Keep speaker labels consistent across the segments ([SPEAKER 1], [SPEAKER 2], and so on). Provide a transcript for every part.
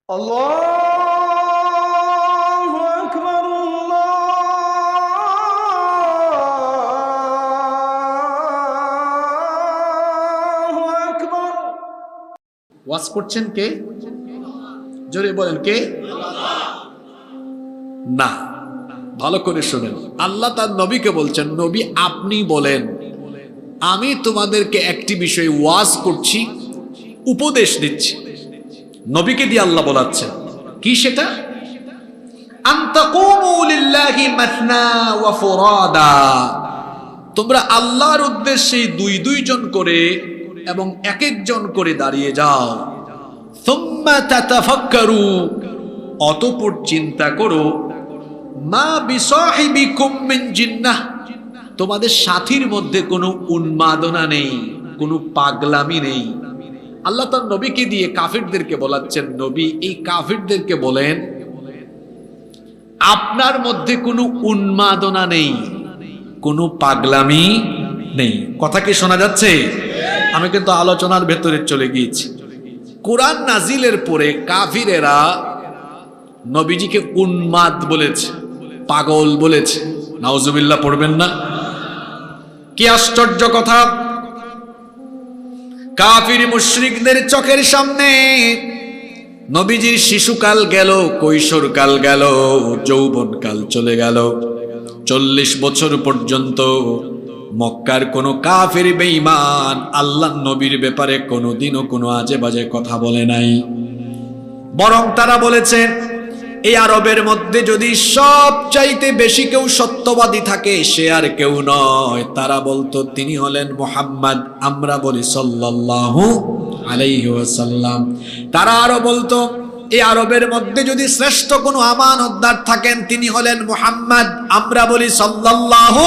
[SPEAKER 1] আল্লাহু আকবার, আল্লাহু আকবার।
[SPEAKER 2] ওয়াজ করছেন কে? জোরে বলেন কে? না, ভালো করে শুনেন। আল্লাহ তার নবীকে বলছেন, নবী আপনি বলেন আমি তোমাদেরকে একটি বিষয়ে ওয়াজ করছি, উপদেশ দিচ্ছি। নবীকে দিয়ে আল্লাহ বলাচ্ছেন কি সেটা? আনতাকুমু লিল্লাহি মাসনা ওয়া ফুরাদা, তোমরা আল্লাহর উদ্দেশ্যে দুই দুইজন করে এবং এক একজন করে দাঁড়িয়ে যাও। সুম্মা তাতাফাক্কারু, অতঃপর চিন্তা করো, মা বিসাহিবিকুম মিন জিন্নাহ, তোমাদের সাথীর মধ্যে কোনো উন্মাদনা নেই, কোনো পাগলামি নেই। আল্লাহ তার নবীকে দিয়ে কাফিরদেরকে বলাচ্ছেন, নবী এই কাফিরদেরকে বলেন আপনার মধ্যে কোনো উন্মাদনা নেই, কোনো পাগলামি নেই। কথা কি শোনা যাচ্ছে? আমি কিন্তু আলোচনার ভেতরে চলে গিয়েছি। কোরআন নাজিলের পরে কাফিরেরা নবীজিকে উন্মাদ বলেছে, পাগল বলেছে। নাউজুবিল্লাহ পড়বেন না? কি আশ্চর্য কথা! কাফির মুশরিকদের চোখের সামনে নবীজির শিশুকাল গেল, কৈশোরকাল গেল, যৌবনকাল চলে গেল। 40 বছর পর্যন্ত মক্কার কোনো কাফির বেঈমান আল্লাহর নবীর ব্যাপারে কোনোদিনও কোনো আজে বাজে কথা বলে নাই। বরং তারা বলেছে, এই আরবের মধ্যে যদি সবচাইতে বেশি কেউ সত্যবাদী থাকে সে আর কেউ নয়। তারা বলতো তিনি হলেন মুহাম্মদ, আমরা বলি সাল্লাল্লাহু আলাইহি ওয়াসাল্লাম। তারা আরো বলতো এই আরবের মধ্যে যদি শ্রেষ্ঠ কোনো আমানতদার থাকেন তিনি হলেন মুহাম্মদ, আমরা বলি সাল্লাল্লাহু।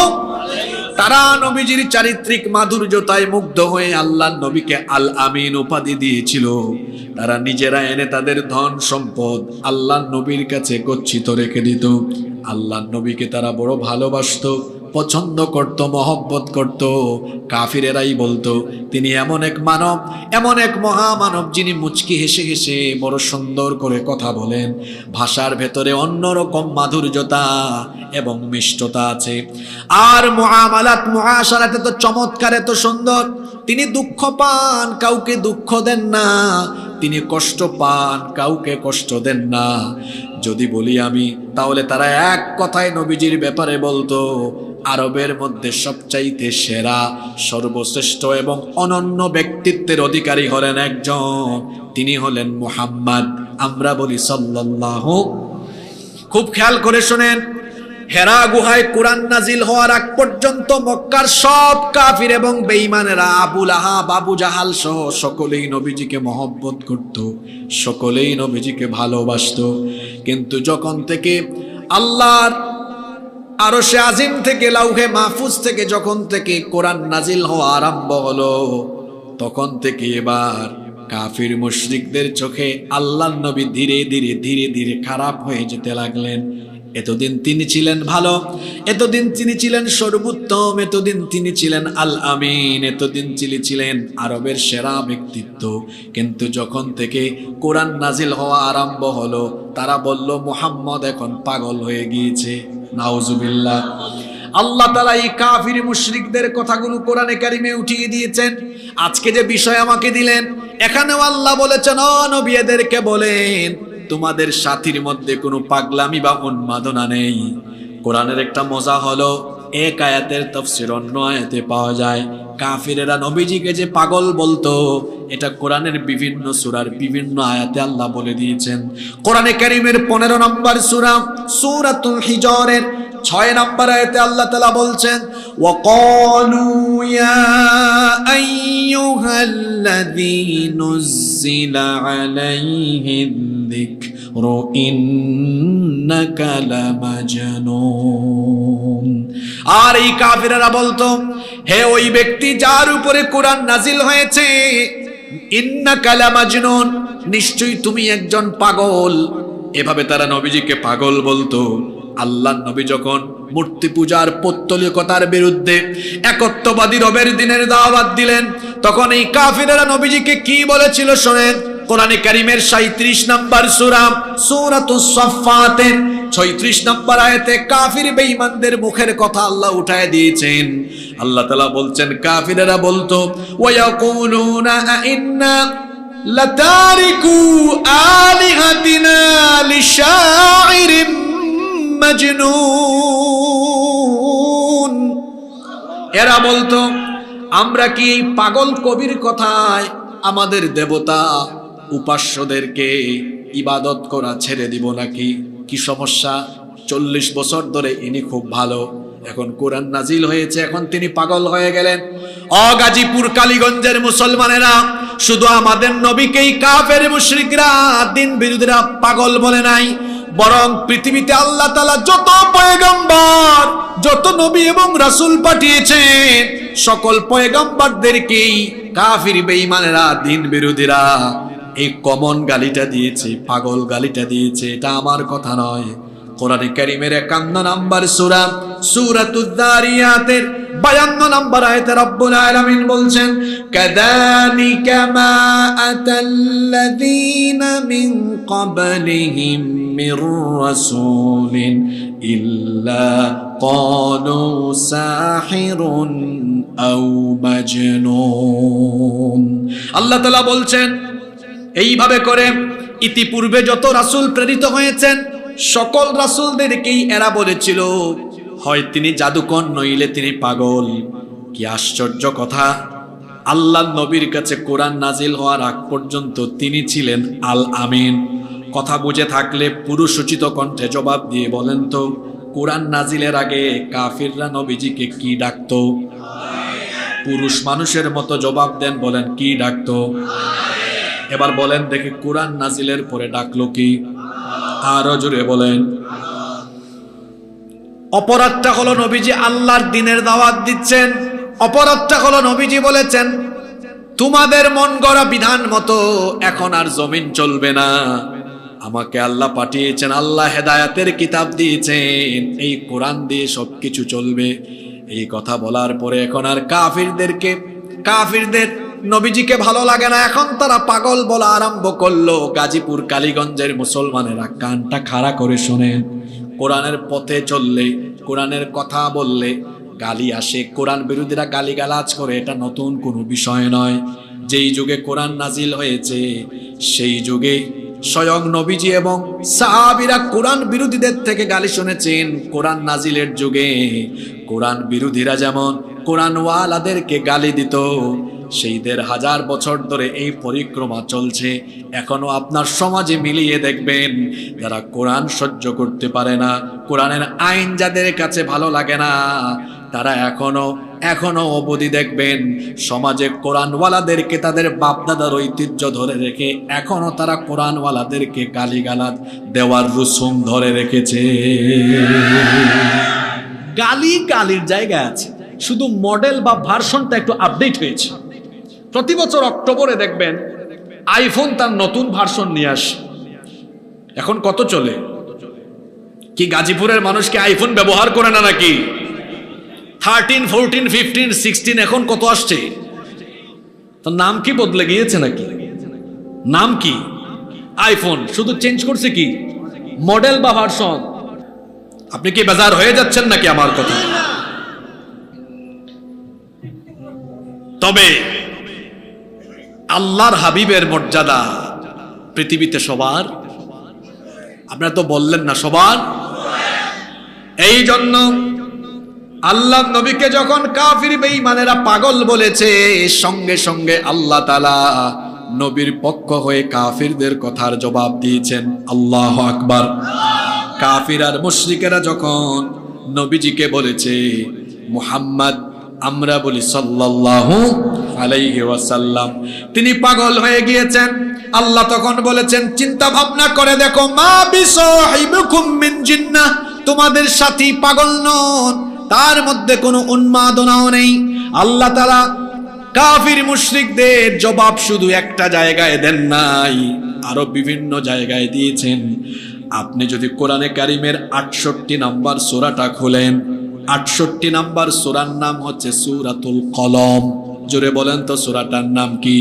[SPEAKER 2] তারা নবীজির চারিত্রিক মাধুর্যতায় মুগ্ধ হয়ে আল্লাহর নবীকে আল আমিন উপাধি দিয়েছিল। তারা নিজেরা এনে তাদের ধন সম্পদ আল্লাহর নবীর কাছে গচ্ছিত রেখে দিত। আল্লাহর নবীকে তারা বড় ভালোবাসতো, পছন্দ করত, মহব্বত করত। কাফিরেরাই বলতো তিনি এমন এক মানব, এমন এক মহামানব যিনি মুচকি হেসে হেসে বড় সুন্দর করে কথা বলেন, ভাষার ভেতরে অন্যরকম মাধুর্যতা এবং মিষ্টতা আছে। আর মুআমালাত মুআশারাতে তো চমৎকার, এত সুন্দর। তিনি দুঃখ পান, কাউকে দুঃখ দেন না। তিনি কষ্ট পান, কাউকে কষ্ট দেন না। যদি বলি আমি, তাহলে তারা এক কথায় নবীজির ব্যাপারে বলতো আরবের মধ্যে সবচাইতে সেরা, সর্বশ্রেষ্ঠ এবং অনন্য ব্যক্তিত্বের অধিকারী হলেন একজন, তিনি হলেন মুহাম্মদ, আমরা বলি সাল্লাল্লাহু। খুব খেয়াল করে শুনেন, হেরা গুহায় কোরআন নাজিল হওয়ার আগ পর্যন্ত মক্কার সব কাফির এবং বেঈমানেরা, আবু লাহাব, আবু জাহাল সহ সকলেই নবীজিকে মহব্বত করত, সকলেই নবীজিকে ভালোবাসতো। কিন্তু যখন থেকে আল্লাহর আরশে আজিম থেকে, লাউহে মাহফুজ থেকে যখন থেকে কোরআন নাজিল হওয়া আরম্ভ হলো, তখন থেকে এবার কাফির মুশরিকদের চোখে আল্লাহর নবী ধীরে ধীরে ধীরে ধীরে খারাপ হয়ে যেতে লাগলেন। এতদিন তিনি ছিলেন ভালো, এতদিন তিনি ছিলেন সর্বোত্তম, এতদিন তিনি ছিলেন আল আমিন, এতদিন তিনি ছিলেন আরবের সেরা ব্যক্তিত্ব। কিন্তু যখন থেকে কোরআন নাজিল হওয়া আরম্ভ হলো, তারা বলল মুহাম্মদ এখন পাগল হয়ে গিয়েছে। নাউজুবিল্লাহ। আল্লাহ তাআলা এই কাফির মুশরিকদের কথাগুলো কোরআনে কারিমে উঠিয়ে দিয়েছেন। আজকে যে বিষয় আমাকে দিলেন, এখানেও আল্লাহ বলেছেন, ও নবী এদেরকে বলেন তোমাদের সাথীর মধ্যে কোনো পাগলামি বা উন্মাদনা নেই। কোরআনের একটা মজা হলো, এক আয়াতের তাফসীর অন্য আয়াতে পাওয়া যায়। কাফিরেরা নবীজিকে যে পাগল বলতো, এটা কোরআনের বিভিন্ন সূরার বিভিন্ন আয়াতে আল্লাহ বলে দিয়েছেন। কোরআনে কারীমের 15 নম্বর সূরা, সূরাতুল হিজরের 6 নম্বর আয়াতে আল্লাহ তাআলা বলছেন, ওয়াকালু ইয়া আইয়ুহাল্লাযী নুজ্জিলা আলাইহিদ যিকরু ইন্নাকা লামাজনুন। আর এই কাফিরেরা বলতো, হে ওই ব্যক্তি যার উপরে কোরআন নাজিল হয়েছে, ইন্নাকা লামাজনুন, নিশ্চয়ই তুমি একজন পাগল। এভাবে তারা নবীজিকে পাগল বলতো। আল্লাহর নবী যখন মূর্তি পূজার পৌত্তলিকতার বিরুদ্ধে একত্ববাদী রবের দিনের দাওয়াত দিলেন, তখন এই কাফিরেরা নবীজিকে কি বলেছিল শোনেন। কোরআনে কারীমের 37 নম্বর সূরা সূরাতুস সাফফাতের 36 নম্বর আয়াতে কাফির বেঈমানদের মুখের কথা আল্লাহ উঠায় দিয়েছেন। আল্লাহ তাআলা বলছেন কাফিরেরা বলতো ওয়ায়াকুলুনা আইন্না লাতারিকু আলিহাতিনা লিশাইরিম মাজনুন। এরা বলতো আমরা কি এই পাগল কবির কথায় আমাদের দেবতা উপাস্যদেরকে ইবাদত করা ছেড়ে দিব নাকি? কি সমস্যা? 40 বছর ধরে ইনি খুব ভালো, এখন কোরআন নাজিল হয়েছে, এখন তিনি পাগল হয়ে গেলেন। গাজীপুর কালীগঞ্জের মুসলমানেরা শুধু আমাদের নবীকেই কাফের মুশরিকরা দিন বিরোধীরা পাগল বলে নাই, বরং পৃথিবীতে আল্লাহ তাআলা যত পয়গম্বর যত নবী এবং রাসূল পাঠিয়েছেন সকল পয়গম্বরদেরকেই কাফির বেঈমানেরা দিন বিরোধীরা এই কমন গালিটা দিয়েছে, পাগল গালিটা দিয়েছে। এটা আমার কথা নয়, কোরআনে কারীমের 51 নম্বর সূরা সূরাতুয যারিয়াতের 52 নম্বর আয়াতে রব্বুল আলামিন বলছেন কাযালিকা মা আতাল্লাযীনা মিন ক্বাবলিহিম মির রাসূলিন ইল্লা ক্বালু সাহিরুন আও মাজনুন। আল্লাহ তাআলা বলছেন এইভাবে করে ইতিপূর্বে যত রাসূল প্রেরিত হয়েছেন সকল রাসূলদেরকেই এরা বলেছিল হয় তিনি জাদুকর নইলে তিনি পাগল। কি আশ্চর্য কথা! আল্লাহ নবীর কাছে কোরআন নাজিল হওয়ার আগ পর্যন্ত তিনি ছিলেন আল আমিন। কথা বুঝে থাকলে পুরুষোচিত কণ্ঠে জবাব দিয়ে বলেন তো, কোরআন নাজিলের আগে কাফিররা নবীজিকে কি ডাকতো? পুরুষ মানুষের মতো জবাব দেন, বলেন কি ডাকতো? এবার বলেন দেখি কোরআন নাজিলের পরে ডাকলো কি? আরো জোরে বলেন। অপরাধটা হলো নবীজি আল্লাহর দ্বীনের দাওয়াত দিচ্ছেন, অপরাধটা হলো নবীজি বলেছেন তোমাদের মন গড়া বিধান মতো এখন আর জমিন চলবে না, আমাকে আল্লাহ পাঠিয়েছেন, আল্লাহ হেদায়েতের কিতাব দিয়েছেন, এই কোরআন দিয়ে সবকিছু চলবে। এই কথা বলার পরে এখন আর কাফিরদের নবীজিকে ভালো লাগে না, এখন তারা পাগল বলা আরম্ভ করলো। গাজীপুর কালীগঞ্জের মুসলমানেরা কানটা খাড়া করে শোনেন, কোরআনের পথে চললে কোরআনের কথা বললে গালি আসে, কোরআন বিরোধীরা গালিগালাজ করে, এটা নতুন কোনো বিষয় নয়। যেই যুগে কোরআন নাজিল হয়েছে সেই যুগে স্বয়ং নবীজি এবং সাহাবীরা কোরআন বিরোধীদের থেকে গালি শুনেছেন। কোরআন নাজিলের যুগে কোরআন বিরোধীরা যেমন কোরআনওয়ালাদেরকে গালি দিত, সেই 1500 বছর ধরে এই পরিক্রমা চলছে। এখনো আপনার সমাজে মিলিয়ে দেখবেন যারা কোরআন সহ্য করতে পারে না, কোরআনের আইন যাদের কাছে ভালো লাগে না, তারা এখনো অবধি দেখবেন সমাজে কোরআনওয়ালাদেরকে তাদের বাপদাদার ঐতিহ্য ধরে রেখে এখনো তারা কোরআনওয়ালাদেরকে গালিগালাজ দেওয়ার রুসুম ধরে রেখেছে। গালির জায়গা আছে, শুধু মডেল বা ভার্সনটা একটু আপডেট হয়েছে। প্রতি বছর অক্টোবরে দেখবেন আইফোন তার নতুন ভার্সন নিয়ে আসে। এখন কত চলে? কি গাজীপুরের মানুষ কি আইফোন ব্যবহার করে না নাকি? 13, 14, 15, 16 এখন কত আসছে? তার নাম কি বদলে গিয়েছে নাকি? নাম কি? আইফোন, শুধু চেঞ্জ করছে কি মডেল বা ভার্সন। আপনি কি বেজার হয়ে যাচ্ছেন নাকি আমার কথা? তবে আল্লাহর হাবিবের মর্যাদা পৃথিবীতে সবার, আপনারা তো বললেন না সবার। এই জন্য আল্লাহ নবীকে যখন কাফির বেঈমানেরা পাগল বলেছে, সঙ্গে সঙ্গে আল্লাহ তাআলা নবীর পক্ষ হয়ে কাফিরদের কথার জবাব দিয়েছেন। আল্লাহু আকবার। কাফির আর মুশরিকেরা যখন নবীজিকে বলেছে মুহাম্মদ, আমরা বলি সাল্লাল্লাহু আলাইহি ওয়াসাল্লাম, তিনি পাগল হয়ে গিয়েছেন। আল্লাহ তখন বলেছেন চিন্তা ভাবনা করে দেখো, মা বিসাহিবুকুম মিন জিন্নাহ, তোমাদের সাথী পাগল নন, তার মধ্যে কোনো উন্মাদনাও নেই। আল্লাহ তাআলা কাফির মুশরিকদের জবাব শুধু একটা জায়গায় দেন নাই, আরো বিভিন্ন জায়গায় দিয়েছেন। আপনি যদি কোরআনে কারীমের 68 নম্বর সূরাটা খুলেন, 68 নম্বর সূরার নাম হচ্ছে সূরাতুল কলম। জোরে বলেন তো সূরাটার নাম কি?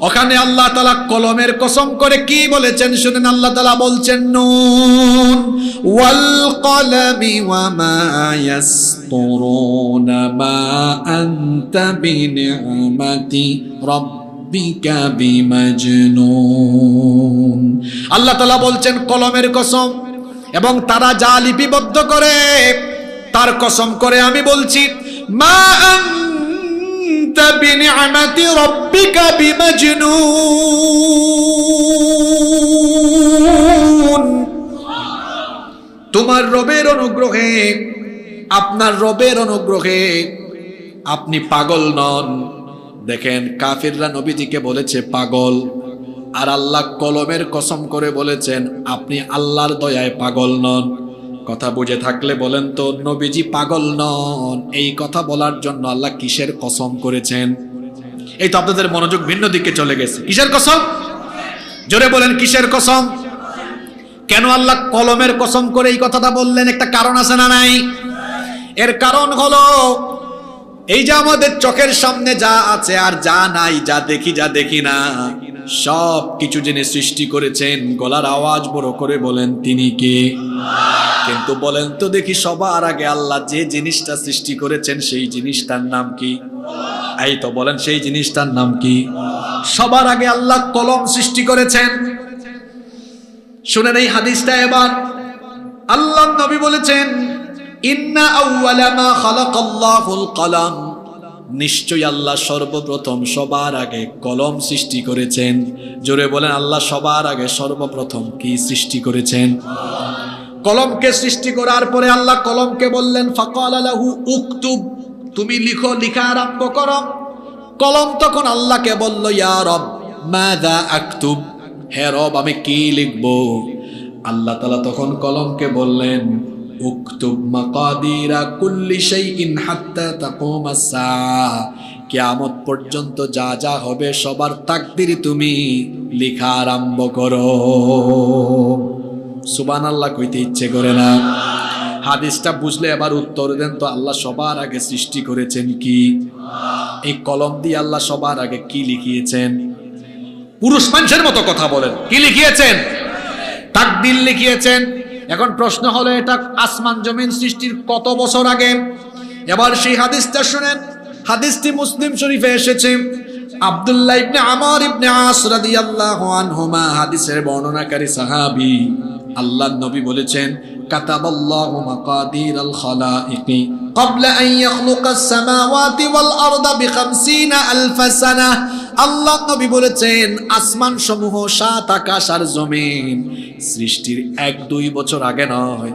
[SPEAKER 2] ওখানে আল্লাহ তাআলা কলমের কসম করে কি বলেছেন শুনেন। আল্লাহ তাআলা বলছেন নুন ওয়াল কলামি ওয়া মা ইয়াসতুরুনা মা আনতা বিনি'মাতি রাব্বিকা বিমাজনুন। আল্লাহ তাআলা বলছেন কলমের কসম এবং তারা যা লিপিবদ্ধ করে তার কসম করে আমি বলছি মা আনতা বিনি'মাতি রাব্বিকা বিমাজনুন। তোমার রবের অনুগ্রহে, আপনার রবের অনুগ্রহে আপনি পাগল নন। দেখেন কাফিররা নবীজিকে বলেছে পাগল, আর আল্লাহ কলমের কসম করে বলেছেন আপনি আল্লাহর দয়ায় পাগল নন। কথা বুঝে থাকলে বলেন তো নবীজি পাগল নন এই কথা বলার জন্য আল্লাহ কিসের কসম করেছেন? এই তো আপনাদের মনোযোগ ভিন্ন দিকে চলে গেছে। কিসের কসম? জোরে বলেন কিসের কসম? কেন আল্লাহ কলমের কসম করে এই কথাটা বললেন? একটা কারণ আছে না নাই? এর কারণ হলো এই যে আমাদের চোখের সামনে যা আছে আর যা নাই, যা দেখি যা দেখি না, সব কিছু যিনি সৃষ্টি করেছেন গলার আওয়াজ বড় করে বলেন তিনি কে? কিন্তু বলেন তো দেখি সবার আগে আল্লাহ যে জিনিসটা সৃষ্টি করেছেন সেই জিনিসটার নাম কি? এই তো বলেন সেই জিনিসটার নাম কি? সবার আগে আল্লাহ কলম সৃষ্টি করেছেন। শুনেন এই হাদিসটা এবার। আল্লাহ নবী বলেছেন ইন্না আউওয়ালা মা খালাকাল্লাহুল কলম, নিশ্চয়ই আল্লাহ সর্বপ্রথম সবার আগে কলম সৃষ্টি করেছেন। জোরে বলেন আল্লাহ সবার আগে সর্বপ্রথম কি সৃষ্টি করেছেন? কলমকে সৃষ্টি করার পরে আল্লাহ কলমকে বললেন ফাকালা লাহু উকতুব, তুমি লিখো, লেখা আরম্ভ করো। কলম তখন আল্লাহকে বলল ইয়া রব মাযা আকতুব, হে রব আমি কি লিখব? আল্লাহ তাআলা তখন কলমকে বললেন উকতুব মাকাদিরা কুল্লি শাইইন হাত্তা তাকুমাস সাআ, কিয়ামত পর্যন্ত যা যা হবে সবার তাকদীর তুমি লেখা আরম্ভ করো। সুবহানাল্লাহ কইতে ইচ্ছে করে না? হাদিসটা বুঝলে এবার উত্তর দেন তো আল্লাহ সবার আগে সৃষ্টি করেছেন কি? এই কলম দিয়ে আল্লাহ সবার আগে কি লিখিয়েছেন? পুরুষ মানুষের মতো কথা বলেন, কি লিখিয়েছেন? তাকদীর লিখিয়েছেন। এখন প্রশ্ন হলো এটা আসমান জমিন সৃষ্টির কত বছর আগে? এবার সেই হাদিসটা শুনেন। হাদিসটি মুসলিম শরীফে এসেছে। আব্দুল্লাহ ইবনে আমর ইবনে আস রাদিয়াল্লাহু আনহুমা হাদিসের বর্ণনাকারী সাহাবী। আল্লাহর নবী বলেছেন কাতাবাল্লাহু মাকাদিরাল খালাইকি ক্বাবলা আন ইয়াখলুকাস সামাওয়াতি ওয়াল আরদা বি50 আলফ সানাহ। আল্লাহর নবী বলেছেন আসমান সমূহ, সাত আকাশ আর জমিন সৃষ্টির 1-2 বছর আগে নয়,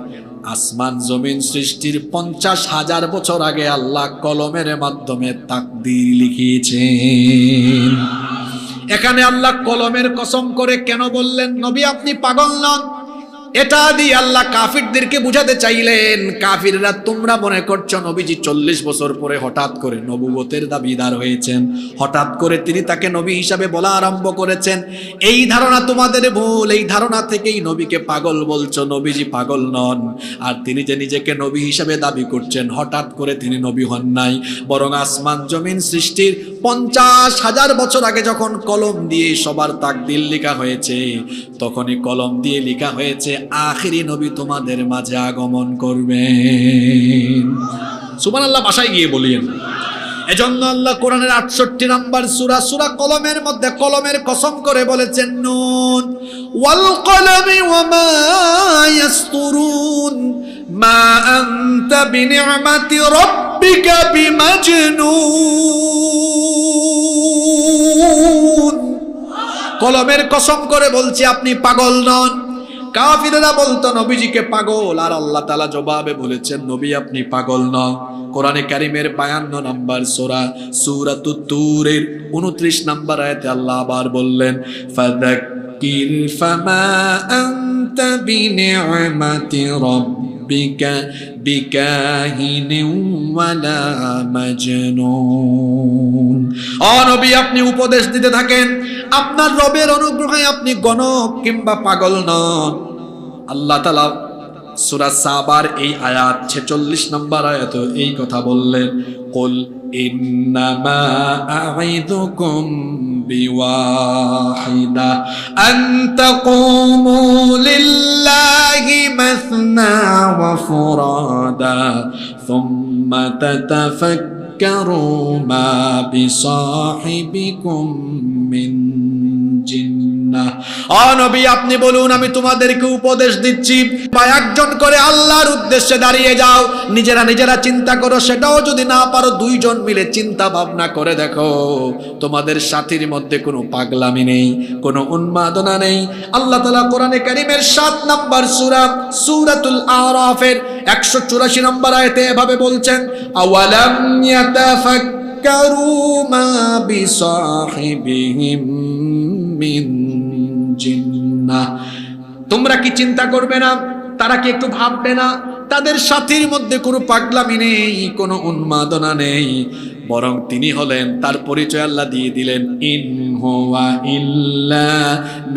[SPEAKER 2] আসমান জমিন সৃষ্টির 50,000 বছর আগে আল্লাহ কলমের মাধ্যমে তাকদীর লিখিয়েছেন। এখানে আল্লাহ কলমের কসম করে কেন বললেন নবী আপনি পাগল নন? এটা দিয়ে আল্লাহ কাফিরদেরকে বুঝাতে চাইলেন, কাফিররা তোমরা মনে করছো নবীজি 40 বছর পরে হঠাৎ করে নবুয়তের দাবিদার হয়েছেন, হঠাৎ করে তিনি তাকে নবী হিসাবে বলা আরম্ভ করেছেন। এই ধারণা তোমাদের ভুল। এই ধারণা থেকেই নবীকে পাগল বলছো। নবীজি পাগল নন। আর তিনি যে নিজেকে নবী হিসাবে দাবি করছেন, হঠাৎ করে তিনি নবী হন নাই, বরং আসমান জমিন সৃষ্টির 50,000 বছর আগে যখন কলম দিয়ে সবার তাকদীর লেখা হয়েছে, তখনই কলম দিয়ে লেখা হয়েছে আখিরি নবী তোমাদের মাঝে আগমন করবেন। সুবহানাল্লাহ ভাষায় গিয়ে বলিয়েন। এজন্য আল্লাহ কোরআনের 68 নম্বর সূরা কলমের মধ্যে কলমের কসম করে বলেছেন নুন ওয়াল কলামি ওয়া মা ইয়াসতুরুন মা আনতা বিনি'মাতি রাব্বিকা বিমাজনুন। কলমের কসম করে বলছি আপনি পাগল নন। কাফিররা বলতো নবীজিকে পাগল, আর আল্লাহ তাআলা জবাবে বলেছেন নবী আপনি পাগল নন। কোরআনে কারীমের 52 নম্বর সূরাতুত তুরের 29 নম্বর আয়াতে আল্লাহ আবার বললেন ফাযাক্কির ফামা আনতা বিনি'মাতি রাব্বিকা বিকাহিনিন ওয়ালা মাজনুন। ও নবী আপনি উপদেশ দিতে থাকেন, আপনার রবের অনুগ্রহে আপনি গণক কিংবা পাগল নন। আল্লাহ তাআলা সূরা সাবার এই আয়াত 46 নম্বর আয়াতে এই কথা বললেন কুল ইন্নামা আ'ইদুকুম বিওয়াহিদা আন তাকুমু লিল্লাহি মাসনা ওয়া ফুরাদা সুম্মা তাতাফাক্কারু মা বিসাহিবিকুম মিন জিন্নাহ। ও নবী, আপনি বলুন, আমি তোমাদেরকে উপদেশ দিচ্ছি, বা একজন করে আল্লাহর উদ্দেশ্যে দাঁড়িয়ে যাও, নিজেরা চিন্তা করো, সেটাও যদি না পারো দুইজন মিলে চিন্তা ভাবনা করে দেখো, তোমাদের সাথীর মধ্যে কোনো পাগলামি নেই, কোনো উন্মাদনা নেই। আল্লাহ তাআলা কোরআনে কারীমের 7 নম্বর সূরা সূরাতুল আরাফের 184 নম্বর আয়াতে এভাবে বলছেন, আওয়ালাম ইয়াতাফাক্কারু মা বিসাহিবিহিম মিন জিন্নাহ। তোমরা কি চিন্তা করবে না, তারা কি একটু ভাববে না, তাদের সাথীর মধ্যে কোনো পাগলামি নেই, কোনো উন্মাদনা নেই, বরং তিনি হলেন, তার পরিচয় আল্লাহ দিয়ে দিলেন, ইন হুয়া ইল্লা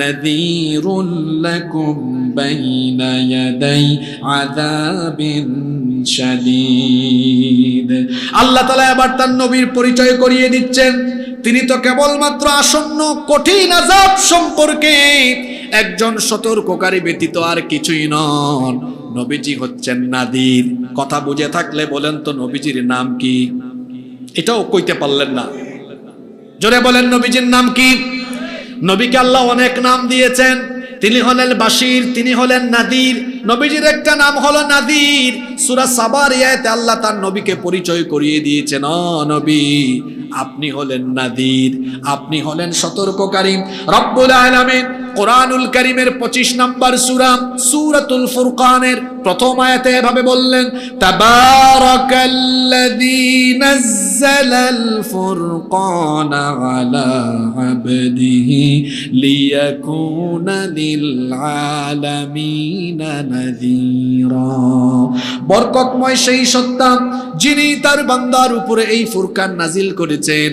[SPEAKER 2] নাযীরুল লাকুম বাইনা ইয়াদাই আযাবিন শাদীদ। আল্লাহ তাআলা এবার তার নবীর পরিচয় করিয়ে দিচ্ছেন, তিনি তো কেবলমাত্র আসন্ন কঠিন আযাব সম্পর্কে একজন সতর্ককারী ব্যতীত আর কিছুই নন। নবীজি হচ্ছেন নাদির। কথা বুঝে থাকলে বলেন তো নবীজির নাম কি? এটাও কইতে পারলেন না, জোরে বলেন নবীজির নাম কি? নবীকে আল্লাহ অনেক নাম দিয়েছেন, তিনি হলেন বাশির, তিনি হলেন নাদির। নবীজির একটা নাম হলো নাদির। সূরা সাবার আয়াতে আল্লাহ তার নবীকে পরিচয় করিয়ে দিয়েছেন, ও নবী, আপনি হলেন নাদির, আপনি হলেন সতর্ককারী। রব্বুল আলামিন কোরআনুল কারীমের 25 নম্বর সূরা সূরাতুল ফুরকানের প্রথম আয়াতে এভাবে বললেন, তাবারাকাল্লাযী নাযালাল ফুরকানা আলা আবদিহি লিয়াকুনা লিল আলামিনা নাযীরা। বরকতময় সেই সত্তা যিনি তার বান্দার উপরে এই ফুরকান নাজিল করেছেন,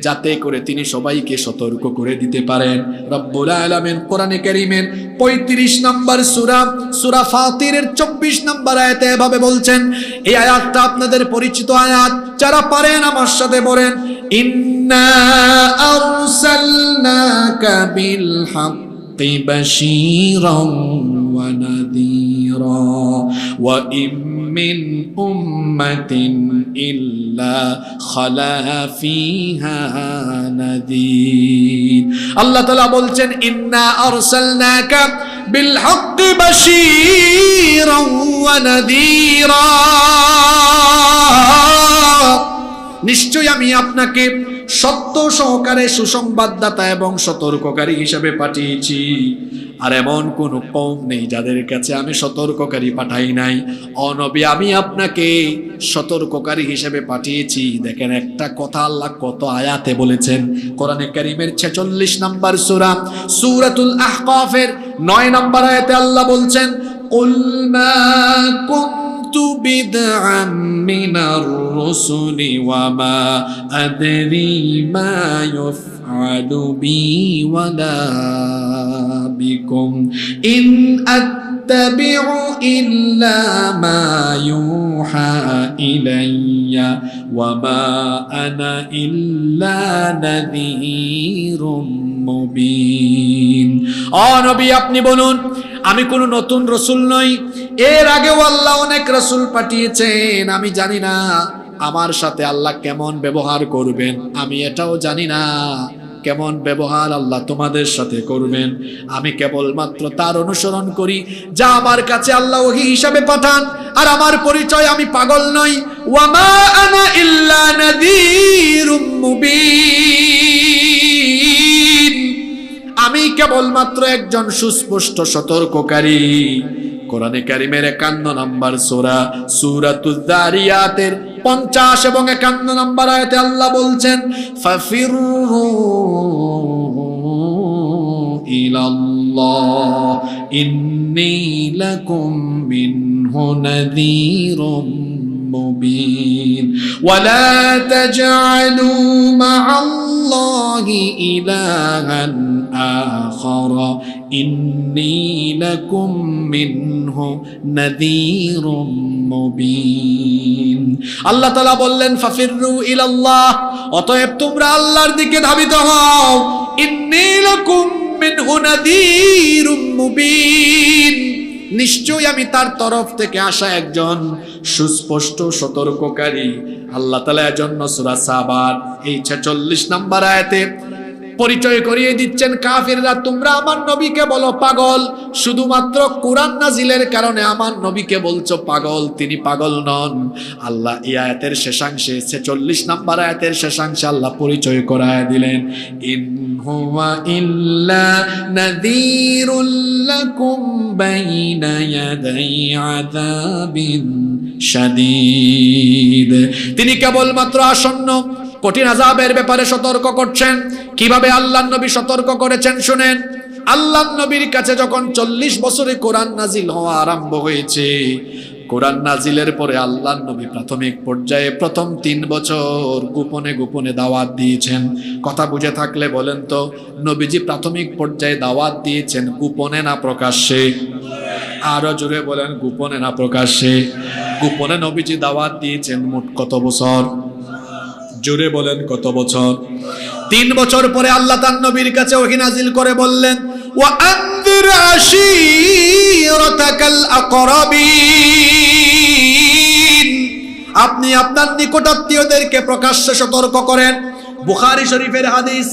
[SPEAKER 2] যাতে করে তিনি সবাইকে সতর্ক করে দিতে পারেন। রব্বুল আলামিন কোরআনে কারীমের 35 নম্বর সূরা সূরা ফাতিরের 24 নম্বর আয়াতে এভাবে বলছেন, এই আয়াতটা আপনাদের পরিচিত আয়াত, যারা পারেন আমার সাথে বলেন, ইন্না আরসালনাকা বিল হাক্কি বাশীরান ওয়া নাযীরা ওয়া ইম মিন উম্মাতিন ইল্লা খালা ফিহা নাযীর। আল্লাহ তাআলা বলছেন, ইন্না আরসালনাকা বিল হাক্কি বাশীরান ওয়া নাযীরা, নিশ্চয়ই আমি আপনাকে সত্য সহকারে সুসংবাদদাতা এবং সতর্ককারী হিসেবে পাঠিয়েছি। আর এমন কোন কওম নেই যাদের কাছে আমি সতর্ককারী পাঠাই নাই। ও নবী, আমি আপনাকে সতর্ককারী হিসেবে পাঠিয়েছি। দেখেন একটা কথা আল্লাহ কত আয়াতে বলেছেন। কোরআনে কারীমের 46 নম্বর সূরা সূরাতুল আহকাফের 9 নম্বর আয়াতে আল্লাহ বলছেন, কুল মা কুনতু বিদআম মিনার রুসুলি ওয়া মা আদরি মা ইউফআলু বি ওয়ালা বিকুম ইন আত্তাবিউ ইল্লা মা ইউহা ইলাইয়া ওয়া মা আনা ইল্লা নাযীরুম মুবিন। ও নবী, আপনি বলুন, আমি কোন নতুন রসুল নই, এর আগেও আল্লাহ অনেক রসুল পাঠিয়েছেন। আমি জানি না আমার সাথে আল্লাহ কেমন ব্যবহার করবেন, আমি এটাও জানি না কেমন ব্যবহার আল্লাহ তোমাদের সাথে করবেন। আমি কেবলমাত্র তার অনুসরণ করি যা আমার কাছে আল্লাহ ওহী হিসাবে পাঠান। আর আমার পরিচয়, আমি পাগল নই। ওয়া মা আনা ইল্লা নাযীরুম মুবিন, আমি কেবলমাত্র একজন সুস্পষ্ট সতর্ককারী। কোরআনে কারীমের 51 নম্বর সূরা সূরাতুয যারিয়াতের 50 এবং 51 নম্বর আয়াতে আল্লাহ বলছেন, ফাফিরু ইলাল্লাহ ইন্নী লাকুম মিনহু নাযীরুম মুবিন ওয়ালা তাজআলু মা'আল্লাহি ইলাহান আখারা ইন্নী লাকুম মিনহু নাযীরুম মুবিন। আল্লাহ তাআলা বললেন ফাফিরু ইলাল্লাহ, অতএব তোমরা আল্লাহর দিকে ধাবিত হও। ইন্নী লাকুম মিনহু নাযীরুম মুবিন, নিশ্চয়ই আমি তার তরফ থেকে আসা একজন সুস্পষ্ট সতর্ককারী। আল্লাহ তাআলা এজন্য সূরা সাবার এই 46 নম্বর আয়াতে পরিচয় করিয়ে দিচ্ছেন কাফিররা তোমরা আমার নবীকে বলো পাগল, শুধুমাত্র কোরআন নাজিলের কারণে আমার নবীকে বলছো পাগল, তিনি পাগল নন। আল্লাহ এই আয়াতের শেষাংশে 46 নম্বর আয়াতের শেষাংশে আল্লাহ পরিচয় করায় দিলেন ইন হুয়া ইল্লা নাযীরুল লাকুম বাইনা ইয়াদাই আযাবিন শাদীদ, তিনি কেবলমাত্র আসন্ন কঠিন আযাবের ব্যাপারে সতর্ক করছেন। কিভাবে আল্লাহর নবী সতর্ক করেছেন শুনেন। আল্লাহর নবীর কাছে যখন 40 বছরে কোরআন নাজিল হওয়া আরম্ভ হয়েছে, কোরআন নাজিলের পরে আল্লাহর নবী প্রাথমিক পর্যায়ে প্রথম 3 বছর গোপনে গোপনে দাওয়াত দিয়েছেন। কথা বুঝে থাকলে বলেন তো, নবীজি প্রাথমিক পর্যায়ে দাওয়াত দিয়েছেন গোপনে না প্রকাশ্যে? আরো জোরে বলেন, গোপনে না প্রকাশ্যে? গোপনে নবীজি দাওয়াত দিয়েছেন মোট কত বছর? জোরে বলেন কত বছর? 3 বছর পরে আল্লাহ তার নবীর কাছে ওহী নাজিল করে বললেন ওয়া আনযির আশীরাতাকাল আকরাবিন, আপনি আপনার নিকটাত্মীয়দেরকে প্রকাশ্যে সতর্ক করেন। বুখারী শরীফের হাদিস।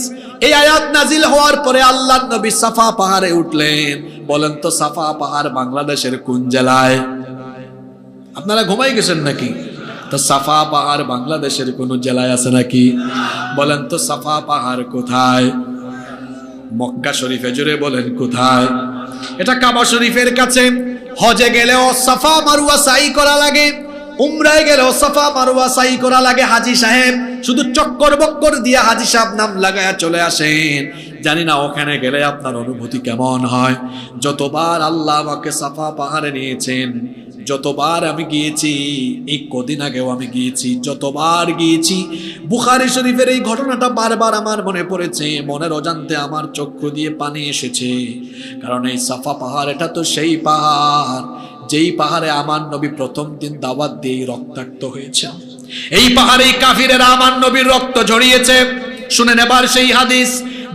[SPEAKER 2] এই আয়াত নাজিল হওয়ার পরে আল্লাহর নবী সাফা পাহাড়ে উঠলেন। বলেন তো সাফা পাহাড় বাংলাদেশের কোন জেলায়? আপনারা ঘুমাই গেছেন নাকি? তো সাফা পাহাড় বাংলাদেশের কোন জেলায় আছে নাকি? বলেন তো সাফা পাহাড় কোথায়? মক্কা শরীফে। জোরে বলেন কোথায়? এটা কাবা শরীফের কাছে। হজে গেলেও সাফা মারওয়া সাই করা লাগে, উমরায় গেলেও সাফা মারওয়া সাই করা লাগে। হাজী সাহেব শুধু চক্কর বক্কর দিয়ে হাজী সাহেব নাম লাগায়া চলে আসেন। জানি না ওখানে গেলে আপনার অনুভূতি কেমন হয়। যতবার আল্লাহ আমাকে সাফা পাহাড়ে নিয়েছেন, যতবার আমি গিয়েছি, এই কদিন আগেও আমি গিয়েছি, যতবার গিয়েছি বুখারী শরীফের এই ঘটনাটা বারবার আমার মনে পড়েছে। মনের অজান্তে আমার চক্ষু দিয়ে পানি এসেছে। কারণ এই সাফা পাহাড় এটা তো সেই পাহাড় যেই পাহাড়ে আমার নবী প্রথম দিন দাওয়াত দিয়ে রক্তাক্ত হয়েছে। এই পাহাড়ে কাফিরেরা আমার নবীর রক্ত ঝরিয়েছে। শুনেন এবার সেই হাদিস।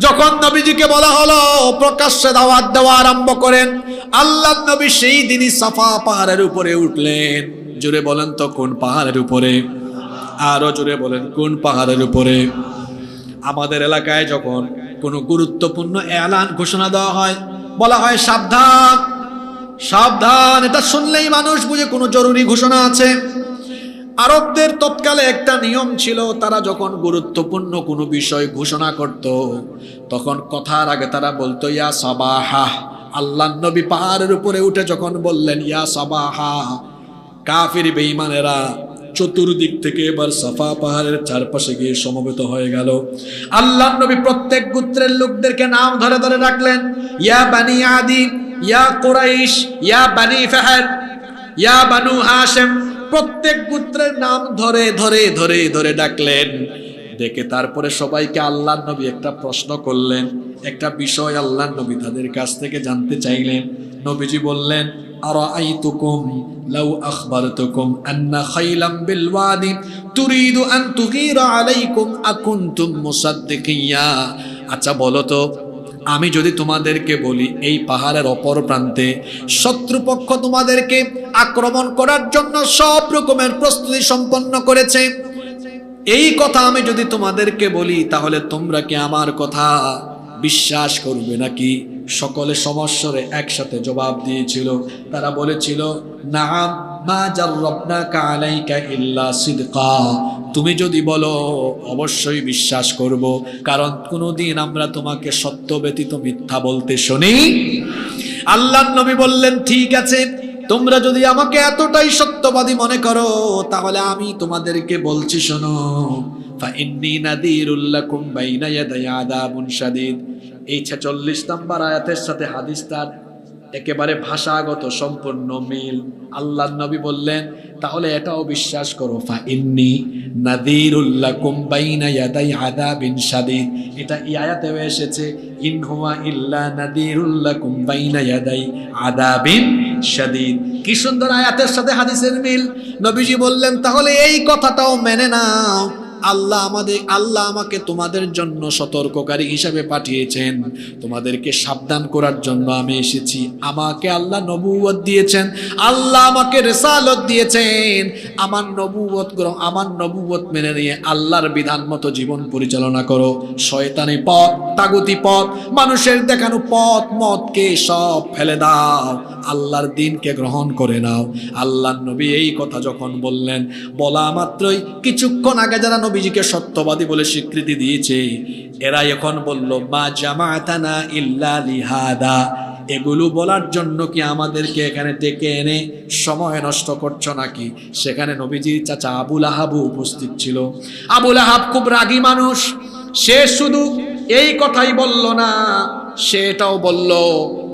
[SPEAKER 2] যখন নবীজিকে বলা হলো প্রকাশ্যে দাওয়াত দেওয়া আরম্ভ করেন, আল্লাহর নবী সেই দিনই সাফা পাহাড়ের উপরে উঠলেন। জোরে বলেন তো কোন পাহাড়ের উপরে? আরো জোরে বলেন কোন পাহাড়ের উপরে? আমাদের এলাকায় যখন কোনো গুরুত্বপূর্ণ এলান ঘোষণা দেওয়া হয়, বলা হয় সাবধান সাবধান। এটা শুনলেই মানুষ বুঝে কোনো জরুরি ঘোষণা আছে। আরবদের তৎকালে একটা নিয়ম ছিল, তারা যখন গুরুত্বপূর্ণ কোনো বিষয় ঘোষণা করত, তখন কথার আগে তারা বলতো ইয়া সাবাহা। আল্লাহর নবী পাহাড়ের উপরে উঠে যখন বললেন ইয়া সাবাহা, কাফির বেঈমানেরা চতুর্দিক থেকে এবার সাফা পাহাড়ের চারপাশে গিয়ে সমবেত হয়ে গেল। আল্লাহর নবী প্রত্যেক গোত্রের লোকদেরকে নাম ধরে ধরে ডাকলেন, ইয়া বানি আদি, ইয়া কুরাইশ, ইয়া বানি ফাহর, ইয়া বানু হাশিম। প্রত্যেক গোত্রের নাম ধরে ধরে ধরে ধরে ডাকলেন। ডেকে তারপরে সবাইকে আল্লাহর নবী একটা প্রশ্ন করলেন, একটা বিষয় আল্লাহর নবী তাদের কাছ থেকে জানতে চাইলেন। নবীজি বললেন আরাআইতুকুম লাউ আখবারতুকুম আন্না খাইলাম বিল ওয়াদি তুরিদু আন তুগীরা আলাইকুম আকুনতুম মুসাদ্দিকিয়া। আচ্ছা বলো তো, আমি যদি তোমাদেরকে বলি এই পাহাড়ের অপর প্রান্তে শত্রুপক্ষ তোমাদেরকে আক্রমণ করার জন্য সব রকমের প্রস্তুতি সম্পন্ন করেছে, এই কথা আমি যদি তোমাদেরকে বলি, তাহলে তোমরা কি আমার কথা বিশ্বাস করবে নাকি? সকলে সমস্বরে একসাথে জবাব দিয়েছিল। তারা বলেছিল নাআম মা জাররাবনাকা আলাইকা ইল্লা সিদকা। তুমি যদি বলো অবশ্যই বিশ্বাস করব, কারণ কোনোদিন আমরা তোমাকে সত্য ব্যতীত মিথ্যা বলতে শুনি। আল্লাহর নবী বললেন ঠিক আছে, তোমরা যদি আমাকে এতটাই সত্যবাদী মনে করো, তাহলে আমি তোমাদেরকে বলছি শোনো, ফাইন্নী নাযীরুল লাকুম বাইনা ইয়াদাই আযাবুন শাদীদ। এই 46 নম্বর আয়াতের সাথে হাদিসটার একেবারে ভাষাগত সম্পূর্ণ মিল। আল্লাহর নবী বললেন তাহলে এটাও বিশ্বাস করো, ফা ইন্নী নাযীরুল লাকুম বাইনা ইয়াদাই আযাবিন শাদীদ। এটা এই আয়াতেও এসেছে, ইন হুয়া ইল্লা নাযীরুল লাকুম বাইনা ইয়াদাই আযাবিন শাদীদ। কি সুন্দর আয়াতের সাথে হাদিসের মিল। নবীজি বললেন তাহলে এই কথাটাও মেনে নাও, আল্লাহ আমাকে তোমাদের জন্য সতর্ককারী হিসাবে পাঠিয়েছেন, তোমাদেরকে সাবধান করার জন্য আমি এসেছি। আমাকে আল্লাহ নবুয়ত দিয়েছেন, আল্লাহ আমাকে রিসালত দিয়েছেন। আমার নবুয়ত মেনে নিয়ে আল্লাহর বিধান মতো জীবন পরিচালনা করো। শয়তানি পথ, তাগুতি পথ, মানুষের দেখানো পথ মতকে সব ফেলে দাও, আল্লাহর দ্বীনকে গ্রহণ করে নাও। আল্লাহর নবী এই কথা যখন বললেন, বলা মাত্রই কিছুক্ষণ আগে যারা নবীজিকে সত্যবাদী বলে স্বীকৃতি দিয়েছে, এরা এখন বলল, মা জামাতানা ইল্লা লিহাদা। এগুলো বলার জন্য কি আমাদেরকে এখানে ডেকে এনে সময় নষ্ট করছো নাকি? সেখানে নবীজির চাচা আবুল আহাবও উপস্থিত ছিল। আবুল আহাব খুব রাগী মানুষ, সে শুধু এই কথাই বলল না, সেটাও বলল,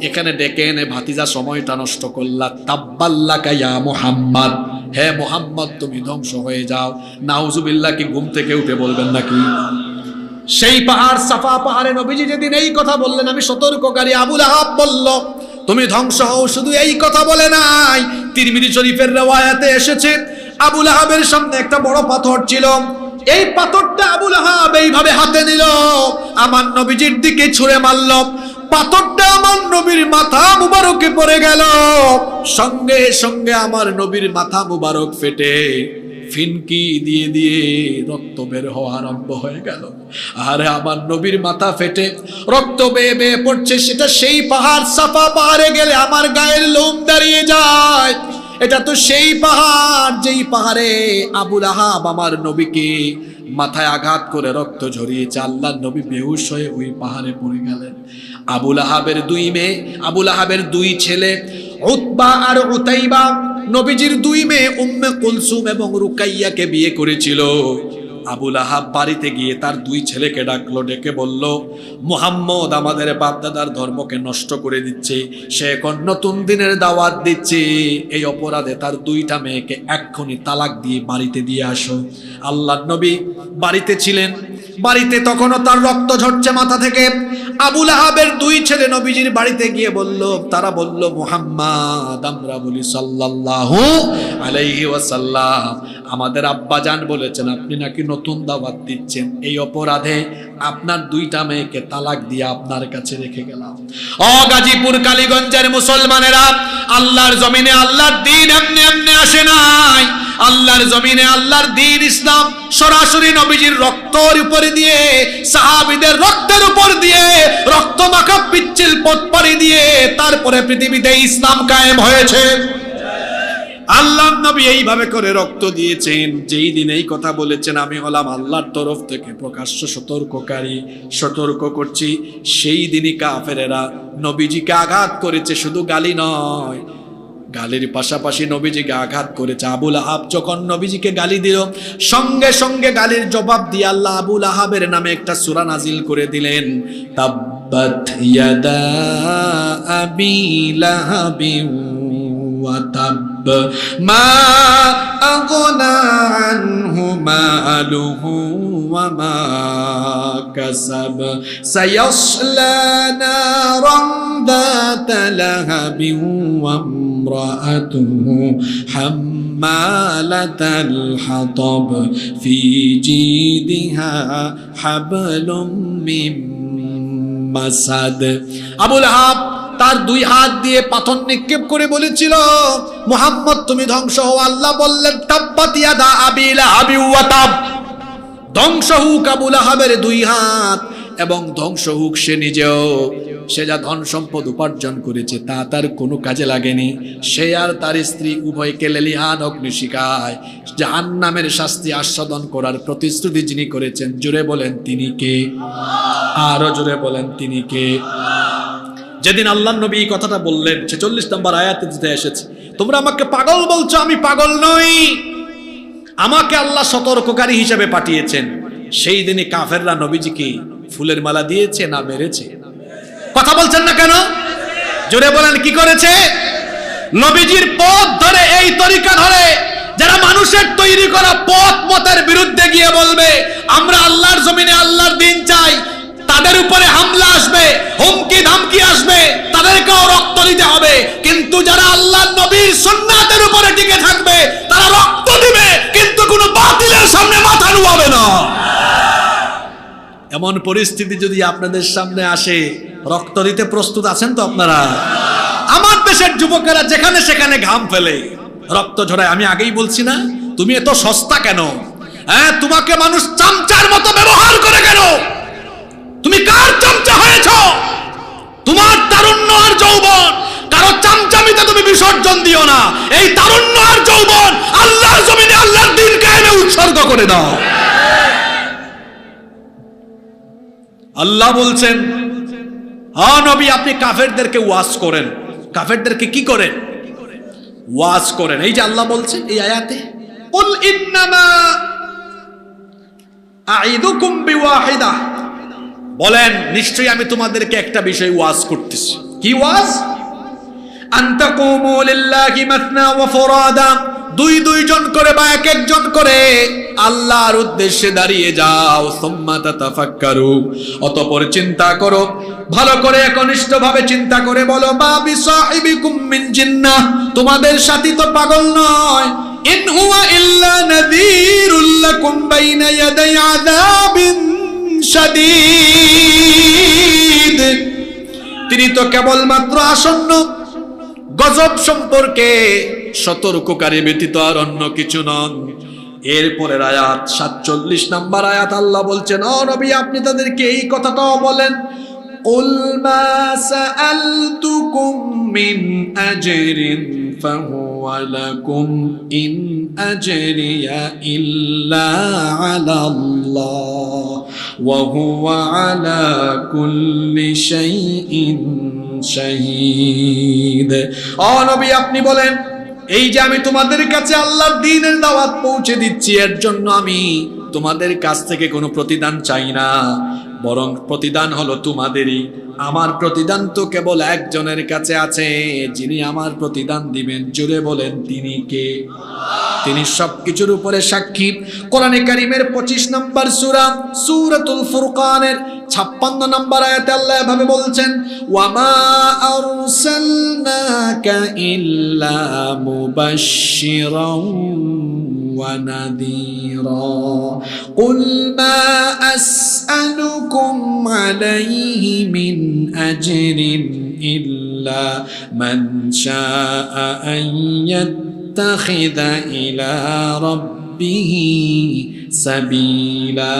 [SPEAKER 2] এখানে ডেকে এনে ভাতিজা সময়টা নষ্ট করলা। তাব্বাল্লাকা ইয়া মুহাম্মদ, হে মুহাম্মদ তুমি ধ্বংস হয়ে যাও। নাউজুবিল্লাহ, কি ঘুম থেকে উঠে বলবেন নাকি? সেই পাহাড়, সাফা পাহাড়ে নবীজি যেদিন এই কথা বললেন, আমি সতর্ককারী। আবুল আহাব বলল তুমি ধ্বংস হও। শুধু এই কথা বলে নাই, তিরমিজি শরীফের riwayate এসেছে আবুল আহাবের সামনে একটা বড় পাথর ছিল। এই পাথরটা আবুল আহাব এইভাবে হাতে নিল, আমার নবীজির দিকে ছুঁড়ে মারল। পাথরটা আমার নবীর মাথা মুবারকে পড়ে গেল। সঙ্গে সঙ্গে আমার নবীর মাথা মুবারক ফেটে ফিনকি দিয়ে দিয়ে রক্ত বের হওয়া আরম্ভ হয়ে গেল। আরে আমার নবীর মাথা ফেটে রক্ত বেয়ে বেয়ে পড়ছে। সেটা সেই পাহাড়, সাফা পাহাড়ে গেলে আমার গায়ের লোম দাঁড়িয়ে যায়। এটা তো সেই পাহাড় যেই পাহাড়ে আবুল আহাব আমার নবীকে মাথায় আঘাত করে রক্ত ঝরিয়েছে। আল্লাহর নবী বেহুশ হয়ে ওই পাহাড়ে পড়ে গেলেন। আবুল আহাবের দুই মেয়ে, আবুল আহাবের দুই ছেলে উতবা আর উতাইবা নবীজির দুই মেয়ে উম্মে কুলসুম এবং রুকাইয়াকে বিয়ে করেছিল। আবুল আহাব বাড়িতে গিয়ে তার দুই ছেলেকে ডাকলো, ডেকে বলল, মুহাম্মদ আমাদের বাপদাদার ধর্মকে নষ্ট করে দিচ্ছে, সে এখন নতুন দিনের দাওয়াত দিচ্ছে। এই অপরাধে তার দুইটা মেয়েকে এক্ষুনি তালাক দিয়ে বাড়িতে দিয়ে আসো। আল্লাহর নবী বাড়িতে ছিলেন, বাড়িতে তখনও তার রক্ত ঝরছে মাথা থেকে। আবুল আহাবের দুই ছেলে নবীজির বাড়িতে গিয়ে বলল, তারা বলল, মুহাম্মদ, আমরা বলি সাল্লাল্লাহু আলাইহি ওয়াসাল্লাম, আমাদের আব্বাজান বলেছেন আপনি নাকি নতুন দাওয়াত দিচ্ছেন, এই অপরাধে আপনার দুইটা মেয়েকে তালাক দিয়ে আপনার কাছে রেখে গেলাম। ও গাজীপুর কালীগঞ্জের মুসলমানেরা, আল্লাহর জমিনে আল্লাহর দ্বীন এমনি এমনি আসে নাই। আল্লাহর জমিনে আল্লাহর দ্বীন ইসলাম সরাসরি নবীজির রক্তের উপরে দিয়ে, সাহাবীদের রক্তের উপর দিয়ে, রক্ত মাখা পিচ্ছিল পথ পাড়ি দিয়ে তারপরে পৃথিবীতে ইসলাম কায়েম হয়েছে। আল্লাহর নবী এইভাবে করে রক্ত দিয়েছেন। যেই দিন এই কথা বলেছেন, আমি হলাম আল্লাহর তরফ থেকে প্রকাশ্য সতর্ককারী, সতর্ক করছি, সেই দিনই কাফেরেরা নবীজিকে আঘাত করেছে। শুধু গালি নয়, গালির পাশাপাশি নবীজিকে আঘাত করেছে। আবুল আহাব যখন নবীজিকে গালি দিল, সঙ্গে সঙ্গে গালির জবাব দিয়ে আল্লাহ আবুল আহাবের নামে একটা সূরা নাজিল করে দিলেন, তাব্বাত ইয়াদা আবি লাহাবিন ওয়া তাব মা আগনা আনহু মালুহু ওয়া মা কাসাব সায়াসলা নারান যাতা লাহাবিন ওয়া ইমরাআতুহু হাম্মালাতাল হাতাব ফি জিদিহা হাবলুম মিন মাসাদ। আবুল আহাব তার দুই হাত দিয়ে পাথর নিক্ষেপ করে বলেছিল, মুহাম্মদ তুমি ধ্বংস হও। আল্লাহ বললেন, তাব্বাত ইয়াদা আবি লাহাবি ওয়া তাব, ধ্বংস হোক আবুল আহাবের দুই হাত এবং ধ্বংস হোক সে নিজেও। সে যা ধন সম্পদ উপার্জন করেছে তা তার কোনো কাজে লাগেনি। সে আর তার স্ত্রী উভয়কে লেলিহান অগ্নিশিখায় জাহান্নামের শাস্তি আস্বাদন করার প্রতিশ্রুতি যিনি করেছেন, জোরে বলেন তিনি কে? আরো জোরে বলেন তিনি কে? যেদিন আল্লাহর নবী এই কথাটা বললেন, 46 নম্বর আয়াতে এসেছে, তোমরা আমাকে পাগল বলছো, আমি পাগল নই, আমাকে আল্লাহ সতর্ককারী হিসেবে পাঠিয়েছেন। সেই দিনই কাফেররা নবীজিকে ফুলের মালা দিয়েছে না মেরেছে? কথা বলছেন না কেন? জোরে বলেন কি করেছে? নবীজির পথ ধরে, এই তরিকা ধরে যারা মানুষের তৈরি করা পথ মতের বিরুদ্ধে গিয়ে বলবে আমরা আল্লাহর জমিনে আল্লাহর দিন চাই, তাদের উপরে হামলা আসবে, হুমকি ধামকি আসবে, তাদেরকেও রক্ত দিতে হবে। কিন্তু যারা আল্লাহর নবীর সুন্নাতের উপরে টিকে থাকবে তারা রক্ত দিবে, কিন্তু কোনো বাতিলের সামনে মাথা নুয়াবে না। এমন পরিস্থিতি যদি আপনাদের সামনে আসে, রক্ত দিতে প্রস্তুত আছেন তো আপনারা? আমার দেশের যুবকেরা যেখানে সেখানে ঘাম ফেলে, রক্ত ঝরায়। আমি আগেই বলছি না, তুমি এত সস্তা কেন? হ্যাঁ, তোমাকে মানুষ চামচার মতো ব্যবহার করে কেন? তুমি কার চামচা হয়েছো? তোমার তারুণ্য আর যৌবন কারো চামচামিতে তুমি বিসর্জন দিও না। এই তারুণ্য আর যৌবন আল্লাহর জমিনে আল্লাহর দ্বীন কায়েমে উৎসর্গ করে দাও। আল্লাহ বলছেন, হ্যাঁ নবী, আপনি কাফেরদেরকে ওয়াজ করেন। কাফেরদেরকে কি করেন? ওয়াজ করেন। এই যে আল্লাহ বলছেন এই আয়াতে, কুল ইন্নামা আইদুকুম বিওয়াহিদা, বলেন নিশ্চয়ই আমি তোমাদেরকে একটা বিষয় ওয়াজ করতেছি। কি ওয়াজ? আন তাকুমু লিল্লাহি মাসনা ওয়া ফুরাদা, দুই দুইজন করে বা এক একজন করে আল্লাহর উদ্দেশ্যে দাঁড়িয়ে যাও। সুম্মা তাতাফাক্কারু, অতঃপর চিন্তা করো, ভালো করে একনিষ্ঠভাবে চিন্তা করে বলো, মা বিসাহিবিকুম মিন জিন্নাহ, তোমাদের সাথী তো পাগল নয়। ইন হুয়া ইল্লা নাযীরুল লাকুম বাইনা ইয়াদাই আযাবিন শাদীদ, তিনি তো কেবলমাত্র আসন্ন গজব সম্পর্কে সতর্ককারী ব্যতীত আর অন্য কিছু নন। এরপরের আয়াত 47 নম্বর আয়াত, আল্লাহ বলছেন, ও নবী আপনি তাদেরকে এই কথাটাও বলেন, কুল মা সাআলতুকুম মিন আজরিন ফাহুয়া লাকুম ইন আজরিয়া ইল্লা আলাল্লাহ ওয়া হুয়া আলা কুল্লি শাইইন শাহীদ। ও নবী আপনি বলেন, এই যে আমি তোমাদের কাছে আল্লাহর দ্বীনের দাওয়াত পৌঁছে দিচ্ছি, এর জন্য আমি তোমাদের কাছ থেকে কোনো প্রতিদান চাই না, বরং প্রতিদান হলো তোমাদেরই। আমার প্রতিদান তো কেবল একজনের কাছে আছে, যিনি আমার প্রতিদান দিবেন। জোরে বলেন তিনি কে? তিনি সবকিছুর উপরে সাক্ষী। কোরআনে কারীমের 25 নম্বর সূরা সূরাতুল ফুরকানের 56 নম্বর আয়াতে আল্লাহ এভাবে বলছেন, ওয়ামা আরসালনাকা ইল্লা মুবাশশিরাও ওয়া নাযীরা কুল মা আসআলুকুম আলাইহি মিন আজরিন ইল্লা মান শাআ আন ইয়াত্তাখিযা ইলা রাব্বিহি সাবিলা।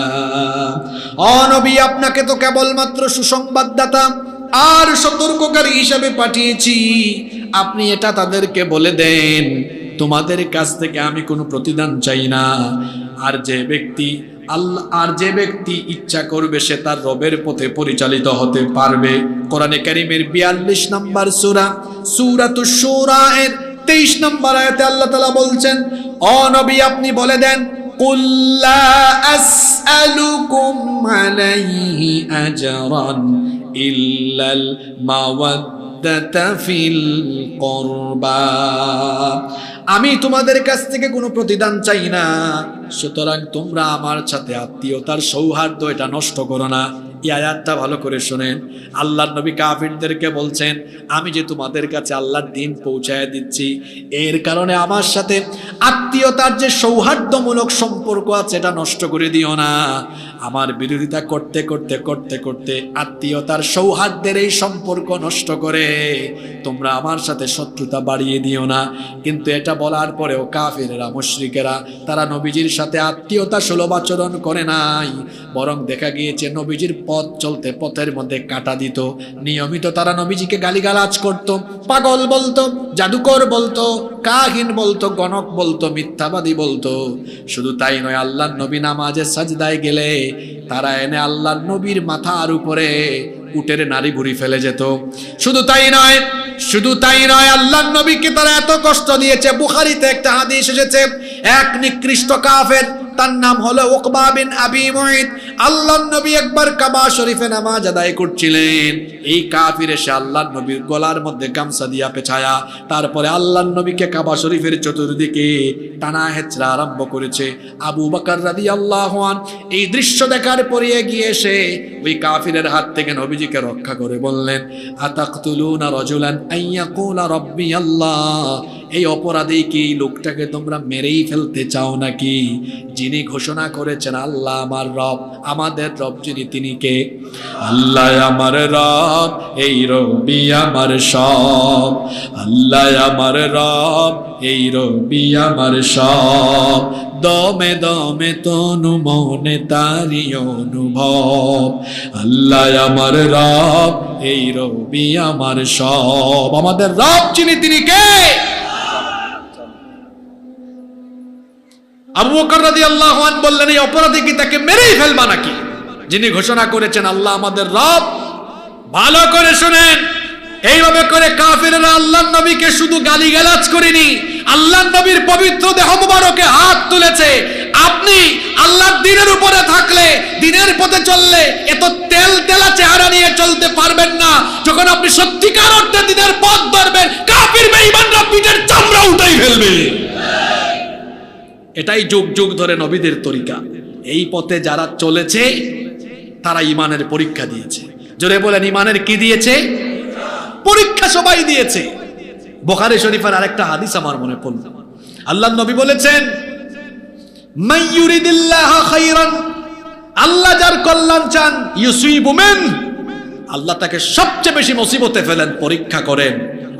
[SPEAKER 2] ও নবী আপনাকে তো কেবলমাত্র সুসংবাদদাতা আর সতর্ককারী হিসেবে পাঠিয়েছি, আপনি এটা তাদেরকে বলে দেন তোমাদের কাছ থেকে আমি কোনো প্রতিদান চাই না। আর যে ব্যক্তি ইচ্ছা করবে সে তার রবের পথে পরিচালিত হতে পারবে। কোরআনে কারীমের 42 নম্বর সূরা সূরাতুশ শুরা এর 23 নম্বর আয়াতে আল্লাহ তাআলা বলছেন, ও নবী আপনি বলে দেন, কুল লা আসআলুকুম আলাইহি আজরান ইল্লাল মাওয়াদ্দাতা ফিল কুরবা, আমি তোমাদের কাছ থেকে কোনো প্রতিদান চাই না, সুতরাং তোমরা আমার সাথে আত্মীয়তার সৌহার্দ্য এটা নষ্ট করো না। এই আয়াতটা ভালো করে শুনেন। আল্লাহর নবী কাফিরদেরকে বলছেন, আমি যে তোমাদের কাছে আল্লাহর দ্বীন পৌঁছায় দিচ্ছি, এর কারণে আমার সাথে আত্মীয়তার যে সৌহার্দ্যমূলক সম্পর্ক আছে এটা নষ্ট করে দিও না। আমার বিরোধিতা করতে করতে করতে করতে আত্মীয়তার সৌহার্দ্যের এই সম্পর্ক নষ্ট করে তোমরা আমার সাথে শত্রুতা বাড়িয়ে দিও না। কিন্তু এটা বলার পরেও কাফিরেরা, মুশরিকেরা, তারা নবীজির সাথে আত্মীয়তা সুলভ আচরণ করে নাই, বরং দেখা গিয়েছে নবীজির পথ চলতে পথের মধ্যে কাটা দিত। নিয়মিত তারা নবীজিকে গালিগালাজ করত, পাগল বলতো, জাদুকর বলতো, কাহিন বলতো, গণক বলতো, মিথ্যাবাদী বলতো। শুধু তাই নয়, আল্লাহর নবী নামাজে সাজদায় গেলে তারা এনে আল্লাহর নবীর মাথার উপরে উটের নাড়ি ভুড়ি ফেলে যেত। শুধু তাই নয়, আল্লাহর নবীকে তারা এত কষ্ট দিয়েছে। বুখারীতে একটা হাদিস এসেছে, এক নিকৃষ্ট কাফের তার নাম হলো উকবা বিন আবি মুইত। আল্লাহর নবী একবার কাবা শরীফে নামাজ আদায় করছিলেন, এই কাফির এসে আল্লাহর নবীর গলার মধ্যে গামছা দিয়া পেঁচায়া তারপরে আল্লাহর নবীকে কাবা শরীফের চতুর্দিকে টানা হেঁচড়া আরম্ভ করেছে। আবু বকর রাদিয়াল্লাহু আনহু এই দৃশ্য দেখার পরে এগিয়ে এসে ওই কাফিরের হাত থেকে নবীজিকে রক্ষা করে বললেন, আতাকতুলুনা রাজুলান আইয়াকুলা রাব্বি আল্লাহ, এই অপরাধী কি লোকটাকে তোমরা মেরেই ফেলতে চাও নাকি? যিনি ঘোষণা করেছেন আল্লাহ আমার রব, আমাদের রব যিনি, তিনি কে? আল্লাহ আমার রব, এই রবি আমার সব। আল্লাহ আমার রব, এই রবি আমার সব। দমে দমে তনু মনে তারি অনুভব। আল্লাহ আমার রব, এই রবি আমার সব। আমাদের রব যিনি, তিনি কে? আবু বকর রাদিয়াল্লাহু আনহু বললেন, এই অপরাধী কি তাকে মেরেই ফেলবা নাকি? যিনি ঘোষণা করেছেন আল্লাহ আমাদের রব। ভালো করে শুনেন, এইভাবে করে কাফিররা আল্লাহর নবীকে শুধু গালিগালাজ করেনি, আল্লাহর নবীর পবিত্র দেহ মুবারকে হাত তুলেছে। আপনি আল্লাহর দ্বীনের উপরে থাকলে, দ্বীনের পথে চললে এত তেল তেলা চেহারা নিয়ে চলতে পারবেন না। যখন আপনি সত্যিকার অর্থে দ্বীনের পথ ধরবেন, কাফির বেঈমানরা পিঠের চামড়া উঠাই ফেলবে। এটাই যুগ যুগ ধরে নবীদের তরিকা। এই পথে যারা চলেছে তারা ঈমানের পরীক্ষা দিয়েছে। জোরে বলেন, ঈমানের কি দিয়েছে? পরীক্ষা সবাই দিয়েছে। বুখারী শরীফের আরেকটা হাদিস আমার মনে পড়ল। আল্লাহর নবী বলেছেন, মান ইউরিদিল্লাহু খাইরান, আল্লাহ যার কল্যাণ চান, ইউসিবু মিন, আল্লাহ তাকে সবচেয়ে বেশি মুসিবতে ফেলেন, পরীক্ষা করেন।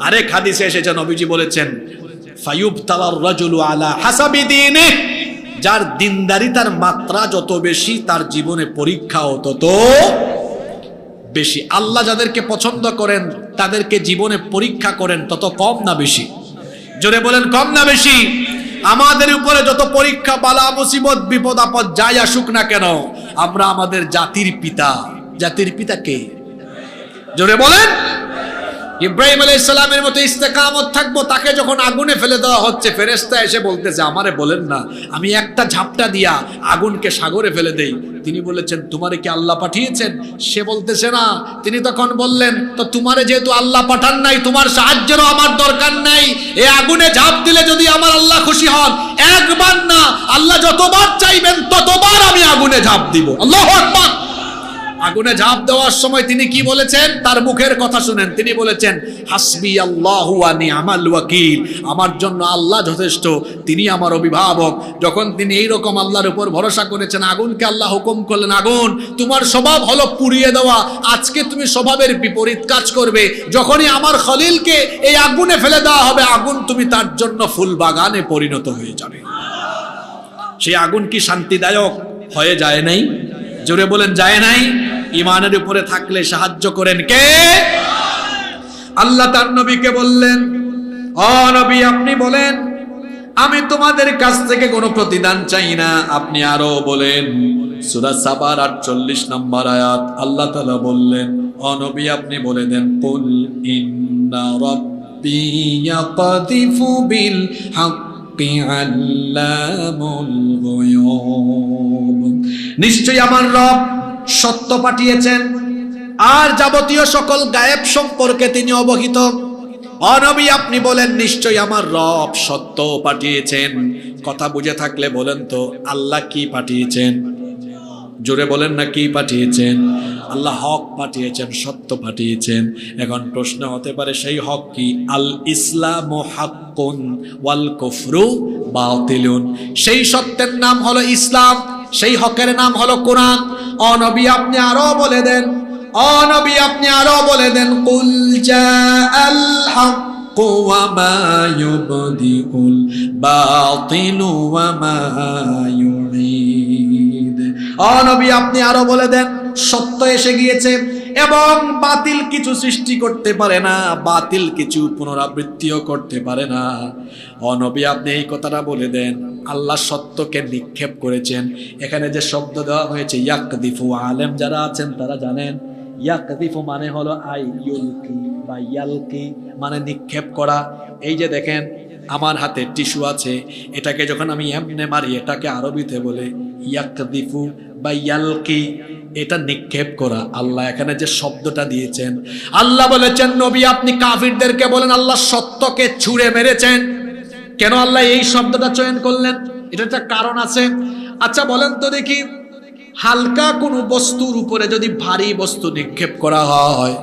[SPEAKER 2] আরেক হাদিসে এসেছে, নবীজি বলেছেন, ফায়ুবতালার রাজুলু আলা হাসাবি দীনিহি, যার দিনদারিতার মাত্রা যত বেশি তার জীবনে পরীক্ষাও তত বেশি। আল্লাহ যাদেরকে পছন্দ করেন তাদেরকে জীবনে পরীক্ষা করেন তত কম না বেশি? জোরে বলেন, কম না বেশি? আমাদের উপরে যত পরীক্ষা, বালা মুসিবত, বিপদ আপদ যাই আসুক না কেন, আমরা আমাদের জাতির পিতা। জাতির পিতা কে? জোরে বলেন। ইব্রাহিম আলাইহিস সালামের মতো ইস্তেকামত থাকবো, তাকে যখন আগুনে ফেলে দেওয়া হচ্ছে, ফেরেশতা এসে বলতেছে, আমারে বলেন না আমি একটা ঝাপটা দিয়া আগুনকে সাগরে ফেলে দেই। তিনি বলেছেন, তোমারে কি আল্লাহ পাঠিয়েছেন? সে বলতেছে না। তিনি তখন বললেন, তো তোমারে যেহেতু আল্লাহ পাঠান নাই, তোমার সাহায্যেরও আমার দরকার নাই। এই আগুনে ঝাঁপ দিলে যদি আমার আল্লাহ খুশি হন, একবার না, আল্লাহ যতবার চাইবেন ততবার আমি আগুনে ঝাঁপ দিব। আল্লাহু আকবার। আগুনে ঝাঁপ দেওয়ার সময় তিনি কি বলেছেন? তার মুখের কথা শুনেন। তিনি বলেছেন, হাসবি আল্লাহু ওয়া নি'মাল ওয়াকিল, আমার জন্য আল্লাহ যথেষ্ট, তিনি আমার অভিভাবক। যখন তিনি এইরকম আল্লাহর উপর ভরসা করেছেন, আগুনকে আল্লাহ হুকুম করলেন, আগুন তোমার স্বভাব হলো পুড়িয়ে দেওয়া, আজকে তুমি স্বভাবের বিপরীত কাজ করবে। যখনই আমার খলিলকে এই আগুনে ফেলে দেওয়া হবে, আগুন তুমি তার জন্য ফুল বাগানে পরিণত হয়ে যাবে। সেই আগুন কি শান্তিদায়ক হয়ে যায় নাই? জোরে বলেন, যায় নাই? ঈমানের উপরে থাকলে সাহায্য করেন কে? আল্লাহ তার নবীকে বললেন, ও নবী আপনি বলেন, আমি তোমাদের কাছ থেকে কোনো প্রতিদান চাই না। আপনি আরো বলেন। সূরা সাবার 48 নম্বর আয়াত, আল্লাহ তাআলা বললেন, ও নবী আপনি বলে দেন, কুল ইন্না রাব্বি ইয়াকযিফু বিল হাক্কি আল্লামুল গুয়ুব, নিশ্চয়ই আমার রব সত্য পাঠিয়েছেন আর যাবতীয় সকল গায়েব সম্পর্কে তিনি অবহিত। ও নবী আপনি বলেন, নিশ্চয়ই আমার রব সত্য পাঠিয়েছেন। কথা বুঝে থাকলে বলেন তো, আল্লাহ কি পাঠিয়েছেন? জোরে বলেন না, কি পাঠিয়েছেন? আল্লাহ হক পাঠিয়েছেন, সত্য পাঠিয়েছেন। এখন প্রশ্ন হতে পারে, সেই হক কি? আল ইসলামু হাক্কুন ওয়াল কুফরু বাতিলুন, সেই সত্যের নাম হলো ইসলাম, সেই হকের নাম হলো কোরআন। ও নবী আপনি আরো বলে দেন, ও নবী আপনি আরো বলে দেন, কুল জাআল হাক্কু ওয়া মা ইউবদিউল বাতিলু ওয়া মা ইউঈদ। ও নবী আপনি আরো বলে দেন, সত্য এসে গিয়েছে এবং বাতিল কিছু সৃষ্টি করতে পারে না, বাতিল কিছু পুনরাবৃত্তিও করতে পারে না। ও নবী আপনি এই কথাটা বলে দেন, আল্লাহ সত্যকে নিক্ষেপ করেছেন। এখানে যে শব্দ দেওয়া হয়েছে ইয়াকদিফু, আলেম যারা আছেন তারা জানেন, ইয়াকদিফু মানে হলো আই ইউলকি বা ইয়ালকি মানে নিক্ষেপ করা। এই যে দেখেন আমার হাতে টিস্যু আছে, এটাকে যখন আমি এমনে মারি এটাকে আরবিতে বলে ইয়াকদিফু বা ইয়ালকি, এটা নিক্ষেপ করা। আল্লাহ এখানে যে শব্দটা দিয়েছেন, আল্লাহ বলেছেন নবী আপনি কাফিরদেরকে বলেন আল্লাহ সত্যকে ছুঁড়ে মেরেছেন। কেন আল্লাহ এই শব্দটা চয়ন করলেন? এটা একটা কারণ আছে। আচ্ছা বলেন তো দেখি, হালকা কোনো বস্তুর উপরে যদি ভারী বস্তু নিক্ষেপ করা হয়,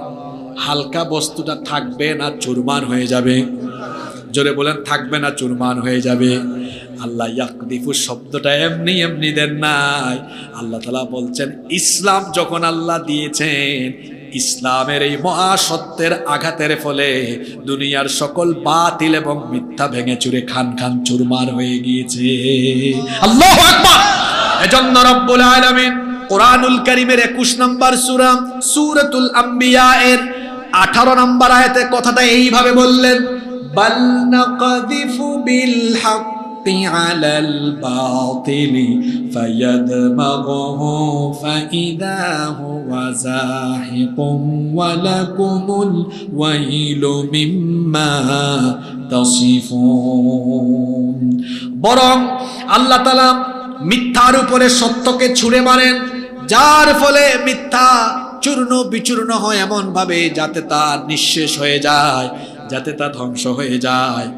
[SPEAKER 2] হালকা বস্তুটা থাকবে না চুরমার হয়ে যাবে? জোরে বলেন, থাকবে না চুরমার হয়ে যাবে? আল্লাহ ইয়াকদিফু শব্দটা এমনি এমনি দেন নাই। আল্লাহ তাআলা বলছেন ইসলাম যখন আল্লাহ দিয়েছেন, ইসলামের এই মহাসত্যের আঘাতের ফলে দুনিয়ার সকল বাতিল এবং মিথ্যা ভেঙে চুরে খান খান চুরমার হয়ে গিয়েছে। আল্লাহু আকবার। এজন্য রব্বুল আলামিন কোরআনুল কারীমের 21 নম্বর সূরা সূরাতুল আম্বিয়া এর 18 নম্বর আয়াতে কথাটা এইভাবে বললেন, বাল নাকযিফু বিল হাক্কি আলাল বাতিলি ফায়াদমাগুহু ফাইদা হুয়া যাহিকুম ওয়া লাকুমুল ওয়াইলু মিম্মা তাসিফুন। বরং আল্লাহ তাআলা মিথ্যার উপরে সত্যকে ছুঁড়ে মারেন, যার ফলে মিথ্যা চূর্ণ বিচূর্ণ হয় এমন ভাবে যাতে তা নিঃশেষ হয়ে যায়, যাতে তা ধ্বংস হয়ে যায়।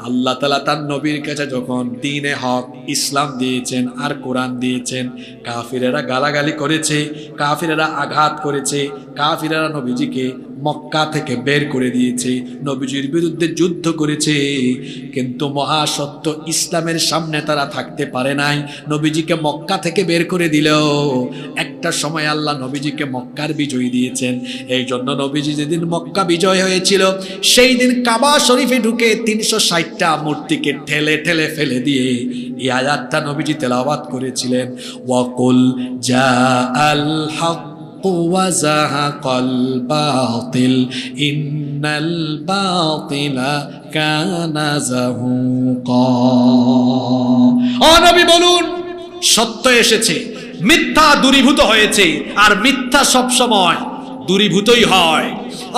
[SPEAKER 2] আল্লাহ তাআলা তার নবীর কাছে যখন দ্বীনে হক ইসলাম দিয়েছেন আর কোরআন দিয়েছেন, কাফিরেরা গালাগালি করেছে, কাফিরেরা আঘাত করেছে, কাফিরেরা নবীজিকে মক্কা থেকে বের করে দিয়েছে, নবীজির বিরুদ্ধে যুদ্ধ করেছে, কিন্তু মহাসত্য ইসলামের সামনে তারা থাকতে পারে নাই। নবীজিকে মক্কা থেকে বের করে দিলেও একটা সময় আল্লাহ নবীজিকে মক্কার বিজয় দিয়েছেন। এই জন্য নবীজি যেদিন মক্কা বিজয় হয়েছিল সেই দিন কাবা শরীফে ঢুকে 360টা মূর্তিকে ঠেলে ঠেলে ফেলে দিয়ে এই আয়াতটা নবীজি তেলাওয়াত করেছিলেন, ওয়াকুল জাআল হক ওয়াজাহাকাল বাতিল ইন্নাল বাতিলা কানা যাহুকা। ও নবী বলুন, সত্য এসেছে, মিথ্যা দূরীভূত হয়েছে, আর মিথ্যা সব সময় দূরীভূতই হয়।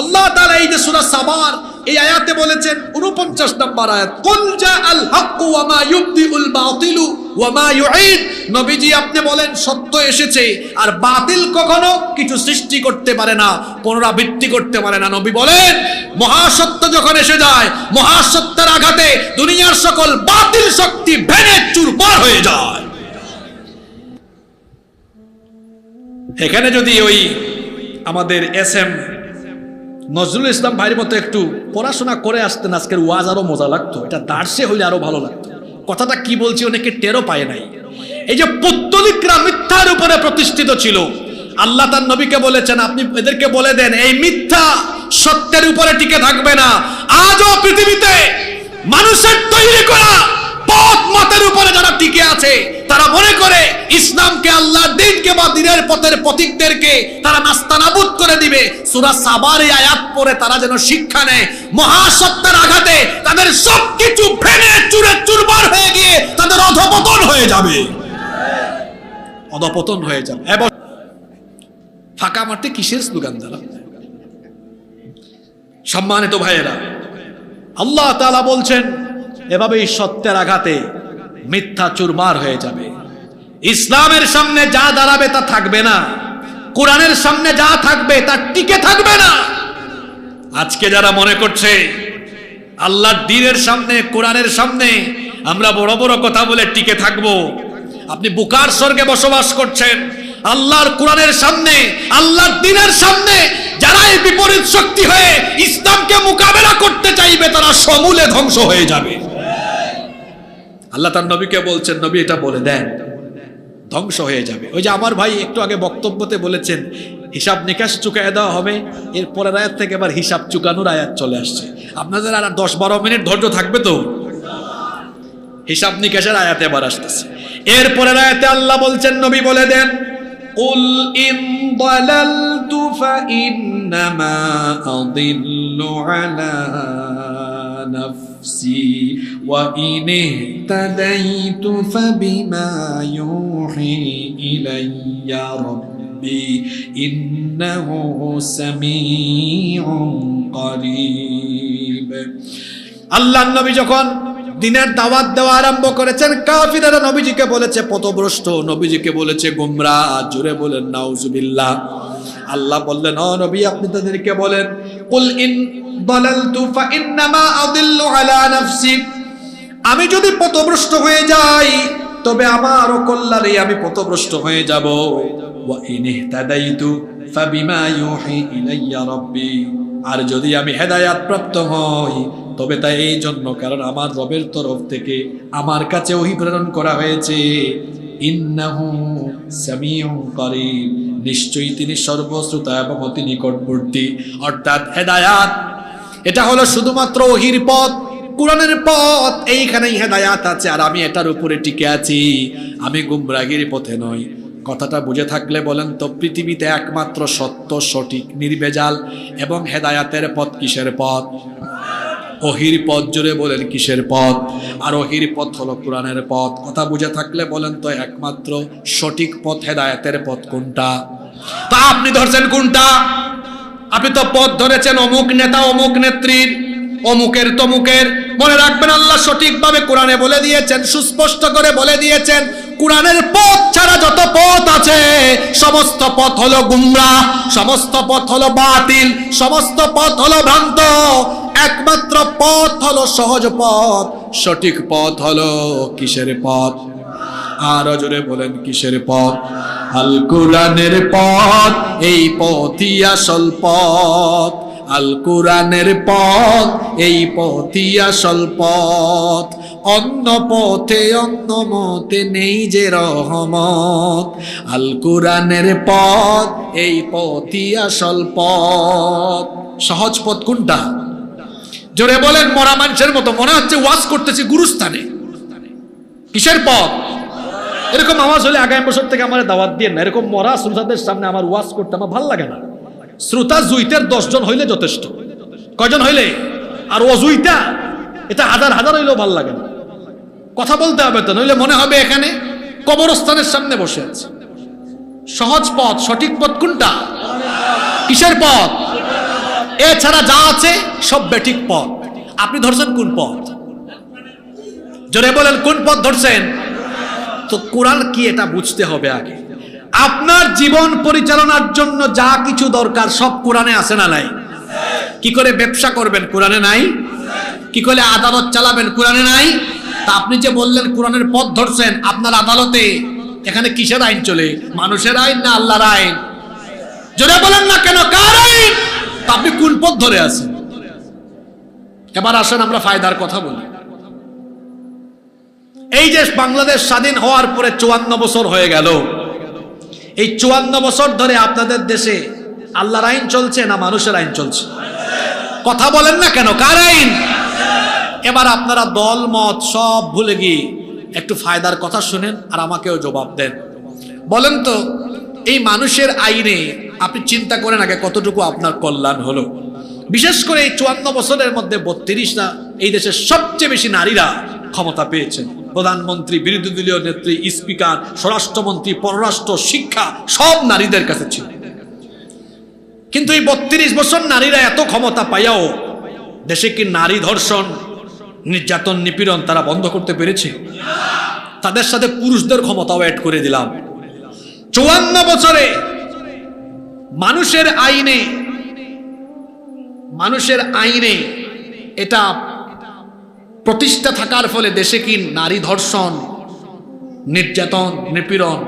[SPEAKER 2] আল্লাহ তাআলা এই যে সূরা সাবার এই আয়াতে বলেছেন 49 নম্বর আয়াত, কুল জাআল হাক্কু ওয়া মা ইউবদিউল বাতিলু ওয়া মা ইউঈদ। নবীজি আপনি বলেন সত্য এসেছে, আর বাতিল কখনো কিছু সৃষ্টি করতে পারে না, পুনরাবৃত্তি করতে পারে না। নবী বলেন মহাসত্য যখন এসে যায়, মহাসত্যের আঘাতে দুনিয়ার সকল বাতিল শক্তি ভেঙে চুরমার হয়ে যায়। এখানে যদি ওই আমাদের এসএম নজরুল ইসলাম ভাইয়ের মতো একটু পড়াশোনা করে আসতেন, আজকের ওয়াজ আরো মজা লাগতো, এটা দার্সে হইলে আরো ভালো লাগতো। কথাটা কি বলছি অনেকে টেরও পায় নাই। এই যে পৌত্তলিকরা মিথ্যার উপরে প্রতিষ্ঠিত ছিল, আল্লাহ তার নবীকে বলেছেন আপনি এদেরকে বলে দেন এই মিথ্যা সত্যের উপরে টিকে থাকবে না। আজও পৃথিবীতে মানুষের তৈরি করা পথ মতের উপরে যারা টিকে আছে, তারা মনে করে ইসলামকে, আল্লাহর দ্বীনকে বা দ্বীনের পথের পথিকদেরকে তারা নাস্তানাবুদ করে দিবে। সূরা সাবার এই আয়াত পড়ে তারা যেন শিক্ষা নেয়, মহাসত্যের আঘাতে তাদের সবকিছু ভেঙে চুরে চুরমার হয়ে গিয়ে তাদের অধঃপতন হয়ে যাবে, অধঃপতন হয়ে যাবে। এবং ফাঁকা মাঠে কিসের স্লোগান দ্বারা? সম্মানিত ভাইয়েরা, আল্লাহ তাআলা বলছেন এভাবেই সত্যের আঘাতে মিথ্যা চুরমার হয়ে যাবে। ইসলামের সামনে যা দাঁড়াবে তা থাকবে না, কোরআনের সামনে যা থাকবে তা টিকে থাকবে না। আজকে যারা মনে করছে আল্লাহর দ্বীনের সামনে, কোরআনের সামনে আমরা বড় বড় কথা বলে টিকে থাকবো, আপনি বুকার স্বর্গে বসবাস করছেন। আল্লাহর কোরআনের সামনে, আল্লাহর দ্বীনের সামনে যারা এই বিপরীত শক্তি হয়ে ইসলামকে মোকাবেলা করতে চাইবে তারা সমূলে ধ্বংস হয়ে যাবে। আল্লাহ তার নবীকে বলছেন, নবী এটা বলে দেন, ধ্বংস হয়ে যাবে। ওই যে আমার ভাই একটু আগে বক্তব্যতে বলেছেন হিসাব নিকাশ চুকায় দেওয়া হবে, এর পরের আয়াত থেকে এবার হিসাব চুকানোর আয়াত চলে আসছে। আপনাদের আর 10-12 মিনিট ধৈর্য থাকবে তো? হিসাব নিকাশের আয়াতে এবার আসতেছে। এর পরের আয়াতে আল্লাহ বলছেন, নবী বলে দেন, কুল ইন দালালতু ফাইন্নামা আদিল্লু আলা নাফসি ওয়া ইন ইহতাদাইতু ফাবিমা ইউহি ইলাইয়া রাব্বি ইন্নাহু সামিউন করিব। আল্লাহর নবী যখন দিনের দাওয়াত দেওয়া আরম্ভ করেছেন। কাফিররা নবীজিকে বলেছে পথভ্রষ্ট, নবীজিকে বলেছে গোমরাহ। জোরে বলেন নাউজুবিল্লাহ। আল্লাহ বললেন, ও নবী আপনি তাদেরকে বলেন, কুল ইন দালালতু ফা ইন্নামা আদিল্লু আলা নাফসি, আমি যদি পথভ্রষ্ট হয়ে যাই তবে আমারও কল্যাণে আমি পথভ্রষ্ট হয়ে যাব। ওয়া ইন ইহতাদাইতু ফাবিমা ইউহি ইলাইয়া রাব্বি, আর যদি আমি হেদায়াত প্রাপ্ত হই তবে তা এই জন্য কারণ আমার রবের তরফ থেকে আমার কাছে ওহী প্রেরণ করা হয়েছে। ইন্নাহু সামিউন করিব, নিশ্চয়ই তিনি সর্বশ্রোতা এবং অতি নিকটবর্তী। অর্থাৎ হেদায়াত এটা হলো শুধুমাত্র ওহীর পথ, কোরআনের পথ, এইখানেই হেদায়াত আছে। আর আমি এটার উপরে টিকে আছি, আমি গুমরাহির পথে নই। কথাটা বুঝে থাকলে বলেন তো, পৃথিবীতে একমাত্র সত্য, সঠিক, নির্ভেজাল এবং হেদায়াতের পথ কিসের পথ? ওহীর পথ। জোরে বলেন কিসের পথ? আর ওহীর পথ হলো কোরআনের পথ। কথা বুঝে থাকলে বলেন তো, একমাত্র সঠিক পথ, হেদায়াতের পথ কোনটা? তা আপনি ধরছেন কোনটা? আপনি তো পথ ধরেছেন অমুক নেতা, অমুক নেত্রীর, অমুকের তমুকের। মনে রাখবেন, আল্লাহ সঠিকভাবে কোরআনে বলে দিয়েছেন, সুস্পষ্ট করে বলে দিয়েছেন, কোরআনের পথ ছাড়া যত পথ আছে সমস্ত পথ হলো গুমরাহ, সমস্ত পথ হলো বাতিল, সমস্ত পথ হলো ভ্রান্ত। একমাত্র পথ হলো সহজ পথ, সঠিক পথ হলো কিসের পথ? আর জোরে বলেন কিসের পথ? আল কোরআনের পথ, এই পথই আসল পথ। আল কোরআনের পথ, এই পথই আসল পথ। অন্য পথে অন্য মতে নেই যে রহমত। আল কোরআনের পথ, এই পথই আসল পথ। সহজ পথ কোনটা? জোরে বলেন। মরা মানুষের মতো মনে হচ্ছে ওয়াজ করতেছি গুরুস্থানে। কিসের পথ? এরকম আওয়াজ হলে আগামী বছর থেকে আমার দাওয়াত দিয়ে না। এরকম মরা শ্রোতাদের সামনে আমার ওয়াজ করতে আমার ভালো লাগে না। শ্রোতা জুইতের 10 জন হইলে যথেষ্ট। কয়জন হইলে? আর অজুইতা এটা হাজার হাজার হইলেও ভালো লাগে না। কথা বলতে হবে তো, নইলে মনে হবে এখানে কবরস্থানের সামনে বসে আছে। সহজ পথ, সঠিক পথ কোনটা? কিসের পথ? এছাড়া যা আছে সব বেঠিক পথ। আপনি ধরছেন কোন পথ? জোরে বলেন কোন পথ ধরছেন? তো কোরআন কি এটা বুঝতে হবে আগে। আপনার জীবন পরিচালনার জন্য যা কিছু দরকার সব কোরআনে আছে না নাই? কি করে ব্যবসা করবেন কোরআনে নাই? কি করে আদালত চালাবেন কোরআনে নাই? তা আপনি যে বললেন কোরআনের পথ ধরছেন, আপনার আদালতে এখানে কিসের আইন চলে? মানুষের আইন না আল্লাহর আইন? জোরে বলেন না কেন, কার আইন? তা আপনি কোন পথ ধরে আছেন? এবার আসেন আমরা ফায়দার কথা বলি। এই যে বাংলাদেশ স্বাধীন হওয়ার পরে 54 বছর হয়ে গেল, এই 54 বছর ধরে আপনাদের দেশে আল্লাহর আইন চলছে না মানুষের আইন চলছে? কথা বলেন না কেন, কার আইন? এবার আপনারা দল মত সব ভুলে গিয়ে একটু ফায়দার কথা শুনেন আর আমাকেও জবাব দেন। বলেন তো, এই মানুষের আইনে আপনি চিন্তা করেন আগে কতটুকু আপনার কল্যাণ হলো। বিশেষ করে এই 54 বছরের মধ্যে 32টা এই দেশের সবচেয়ে বেশি নারীরা ক্ষমতা পেয়েছেন। প্রধানমন্ত্রী, বিরোধী দলীয় নেত্রী, স্পিকার, স্বরাষ্ট্রমন্ত্রী, পররাষ্ট্র, শিক্ষা সব নারীদের কাছে ছিল। কিন্তু এই 32 বছর নারীরা এত ক্ষমতা পাইয়াও দেশে কি নারী ধর্ষণ, নির্যাতন, নিপীড়ন তারা বন্ধ করতে পেরেছে? তাদের সাথে পুরুষদের ক্ষমতাও অ্যাড করে দিলাম। 54 বছরে মানুষের আইনে এটা প্রতিষ্ঠা থাকার ফলে দেশে কি নারী ধর্ষণ, নির্যাতন, নিপীড়ন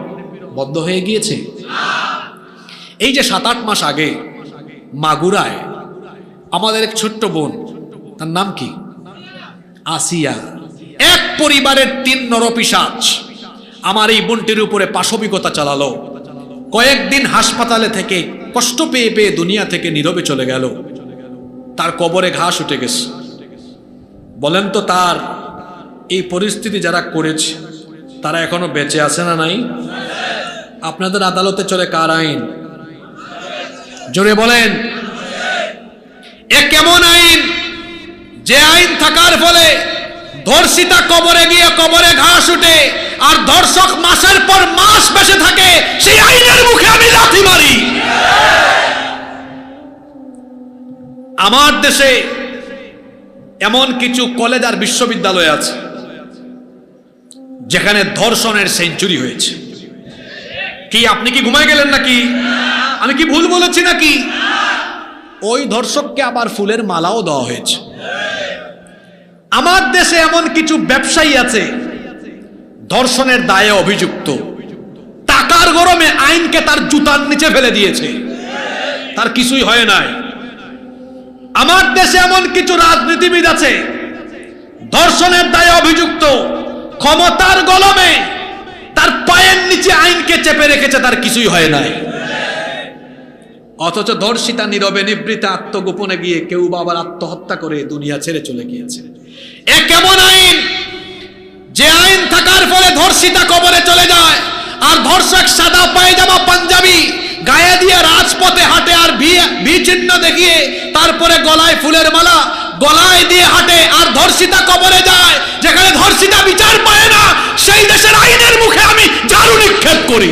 [SPEAKER 2] বন্ধ হয়ে গিয়েছে? এই যে 7-8 মাস আগে মাগুরায় আমাদের এক ছোট্ট বোন, তার নাম কি? আসিয়া, এক পরিবারের 3 নরপিশাচ আমার এই বোনটির উপরে পাশবিকতা চালালো। কয়েকদিন হাসপাতালে থেকে কষ্ট পেয়ে পেয়ে দুনিয়া থেকে নীরবে চলে গেল। তার কবরে ঘাস উঠে গেছে। বলেন তো, তার এই পরিস্থিতি যারা করেছে তারা এখনো বেঁচে আছে না নাই? আপনাদের আদালতে চলে কার আইন? জোরে বলেন। এ কেমন আইন? যে আইন থাকার ফলে ধর্ষিতা কবরে গিয়ে কবরে ঘাস উঠে আর ধর্ষক মাসের পর মাস বেঁচে থাকে, সেই আইনের মুখে আমি লাথি মারি। আমার দেশে এমন কিছু কলেজ আর বিশ্ববিদ্যালয় আছে যেখানে ধর্ষণের সেঞ্চুরি হয়েছে। কি আপনি কি ঘুমায় গেলেন নাকি? আমি কি ভুল বলেছি নাকি? ওই ধর্ষককে আবার ফুলের মালাও দেওয়া হয়েছে। আমার দেশে এমন কিছু ব্যবসায়ী আছে ধর্ষণের দায়ে অভিযুক্ত, টাকার গরমে আইনকে তার জুতার নিচে ফেলে দিয়েছে, তার কিছুই হয় নাই। আমার দেশে এমন কিছু রাজনীতিবিদ আছে ধর্ষণের দায়ে অভিযুক্ত, ক্ষমতার গলমে তার পায়ের নিচে আইনকে চেপে রেখেছে, তার কিছুই হয় নাই। অথচ ধর্ষিতা নীরবে নিবৃতে আত্মগোপনে গিয়ে কেউ বা আবার আত্মহত্যা করে দুনিয়া ছেড়ে চলে গিয়েছে। এ কেমন আইন? যে আইন থাকার ফলে ধর্ষিতা কবরে চলে যায়, আর ধর্ষক সাদা পায়জামা পাঞ্জাবি গায়ে দিয়ে রাজপথে হাঁটে আর ভি চিহ্ন দেখিয়ে তারপরে গলায় ফুলের মালা গলায় দিয়ে হাঁটে, আর ধর্ষিতা কবরে যায়। যেখানে ধর্ষিতা বিচার পায় না, সেই দেশের আইনের মুখে আমি ঝাড়ু নিক্ষেপ করি।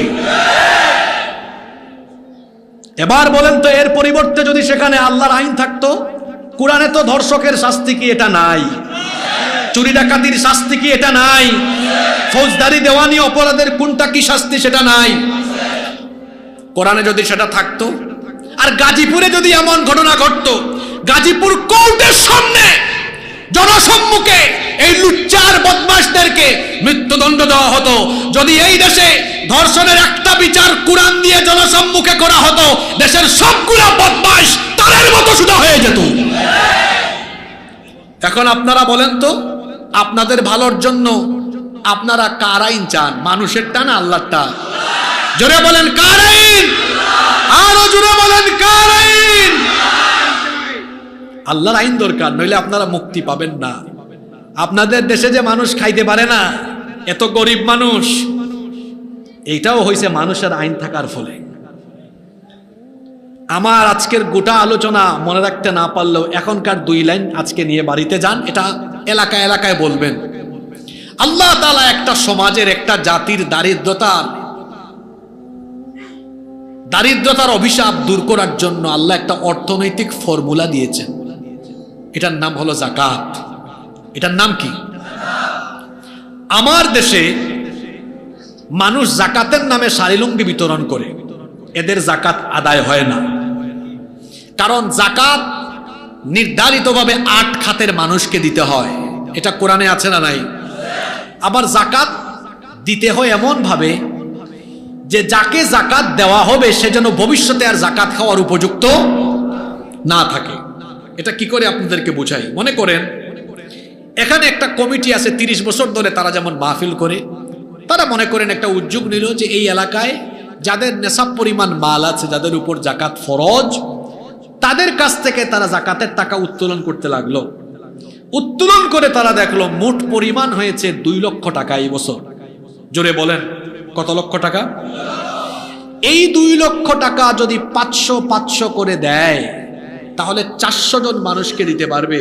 [SPEAKER 2] এবার বলেন তো, এর পরিবর্তে যদি সেখানে আল্লাহর আইন থাকতো? কোরআনে তো ধর্ষকের শাস্তি কি এটা নাই? চুরি ডাকাতির শাস্তি কি এটা নাই? ফৌজদারি দেওয়ানি অপরাধের কোনটা কি শাস্তি সেটা নাই? কোরআনে যদি সেটা থাকতো, আর গাজীপুরে যদি এমন ঘটনা ঘটতো, গাজীপুর কোর্টের সামনে জনসম্মুখে এই লুচ্চার বদমাশদেরকে মৃত্যুদণ্ড দেওয়া হতো। যদি এই দেশে ধর্ষণের একটা বিচার কোরআন দিয়ে জনসম্মুখে করা হতো, দেশের সবগুলা বদমাশ তারের মতো সুদা হয়ে যেত। এখন আপনারা বলেন তো, আপনাদের ভালোর জন্য আপনারা কার আইন চান? মানুষেরটা না আল্লাহরটা? জোরে বলেন কার আইন? আরো জোরে বলেন কার আইন? আল্লাহর আইন দরকার, নইলে আপনারা মুক্তি পাবেন না। আপনাদের দেশে যে মানুষ খাইতে পারে না, এত গরিব মানুষ, এইটাও হয়েছে মানুষের আইন থাকার ফলে। আমার আজকের গোটা আলোচনা মনে রাখতে না পারলেও এখনকার 2 লাইন আজকে নিয়ে বাড়িতে যান, এটা এলাকায় এলাকায় বলবেন। আল্লাহ তাআলা একটা সমাজের, একটা জাতির দারিদ্রতার অভিশাপ দূর করার জন্য আল্লাহ একটা অর্থনৈতিক ফর্মুলা দিয়েছেন। এটার নাম হলো যাকাত। এটার নাম কি? আমার দেশে মানুষ যাকাতের নামে শাড়িলুঙ্গি বিতরণ করে, এদের যাকাত আদায় হয় না। কারণ যাকাত নির্ধারিতভাবে 8 খাতের মানুষকে দিতে হয়, এটা কোরআনে আছে না নাই? আবার যাকাত দিতে হয় এমন ভাবে যে যাকে যাকাত দেওয়া হবে সে যেন ভবিষ্যতে আর যাকাত খাওয়ার উপযুক্ত না থাকে। এটা কি করে আপনাদেরকে বুঝাই? মনে করেন এখানে একটা কমিটি আছে 30 বছর ধরে, তারা যেমন মাহফিল করে, তারা মনে করেন একটা উদ্যোগ নিল যে এই এলাকায় যাদের নেশাব পরিমাণ মাল আছে, যাদের উপর যাকাত ফরজ, তাদের কাছ থেকে তারা যাকাতের টাকা উত্তোলন করতে লাগলো। উত্তোলন করে তারা দেখলো মোট পরিমাণ হয়েছে 2 লক্ষ টাকা এই বছর। জোরে বলেন কত লক্ষ টাকা? এই 2 লক্ষ টাকা যদি 500 করে দেয়, তাহলে 400 জন মানুষকে দিতে পারবে।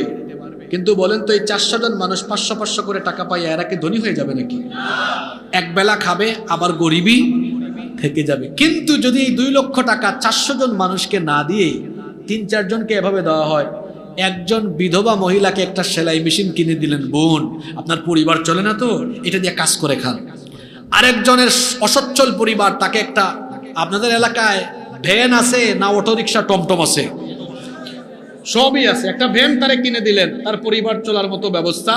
[SPEAKER 2] কিন্তু বলেন তো, এই 400 জন মানুষ 500 করে টাকা পায়, এরা কি ধনী হয়ে যাবে নাকি? এক বেলা খাবে, আবার গরিবই থেকে যাবে। কিন্তু যদি এই 2 লক্ষ টাকা 400 জন মানুষকে না দিয়ে 3-4 জনকে এভাবে দেওয়া হয়, একজন বিধবা মহিলাকে একটা সেলাই মেশিন কিনে দিলেন, বোন আপনার পরিবার চলে না তো, এটা দিয়ে কাজ করে খান। আরেকজনের অসচ্ছল পরিবার, তাকে একটা, আপনাদের এলাকায় ভ্যান আছে না অটোরিকশা টমটম আছে? সবই আছে, একটা ভ্যান তারে কিনে দিলেন, তার পরিবার চলার মতো ব্যবস্থা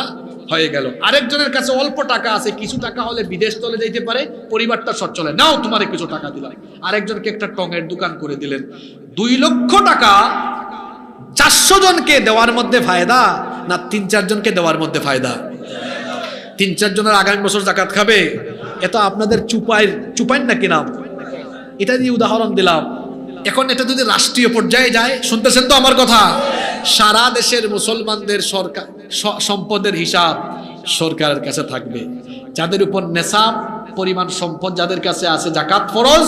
[SPEAKER 2] হয়ে গেল। আরেকজনের কাছে অল্প টাকা আছে, কিছু টাকা হলে বিদেশ চলে যেতে পারে, পরিবারটা সচ্ছল, নাও তোমারে কিছু টাকা দিলাম। আরেকজনকে একটা টঙের দোকান করে দিলেন। 2 লক্ষ টাকা 400 জনকে দেওয়ার মধ্যে ফায়দা না 3-4 জনকে দেওয়ার মধ্যে ফায়দা? 3-4 জনের আগামী বছর যাকাত খাবে। এত আপনাদের চুপাইন নাকি নাম? এটা দিয়ে উদাহরণ দিলাম। এখন এটা যদি রাষ্ট্রীয় পর্যায়ে যায়, শুনতেছেন তো আমার কথা, সারা দেশের মুসলমানদের সরকার সম্পদের হিসাব সরকারের কাছে থাকবে। যাদের উপর নেশাব পরিমাণ সম্পদ যাদের কাছে আছে, যাকাত ফরজ,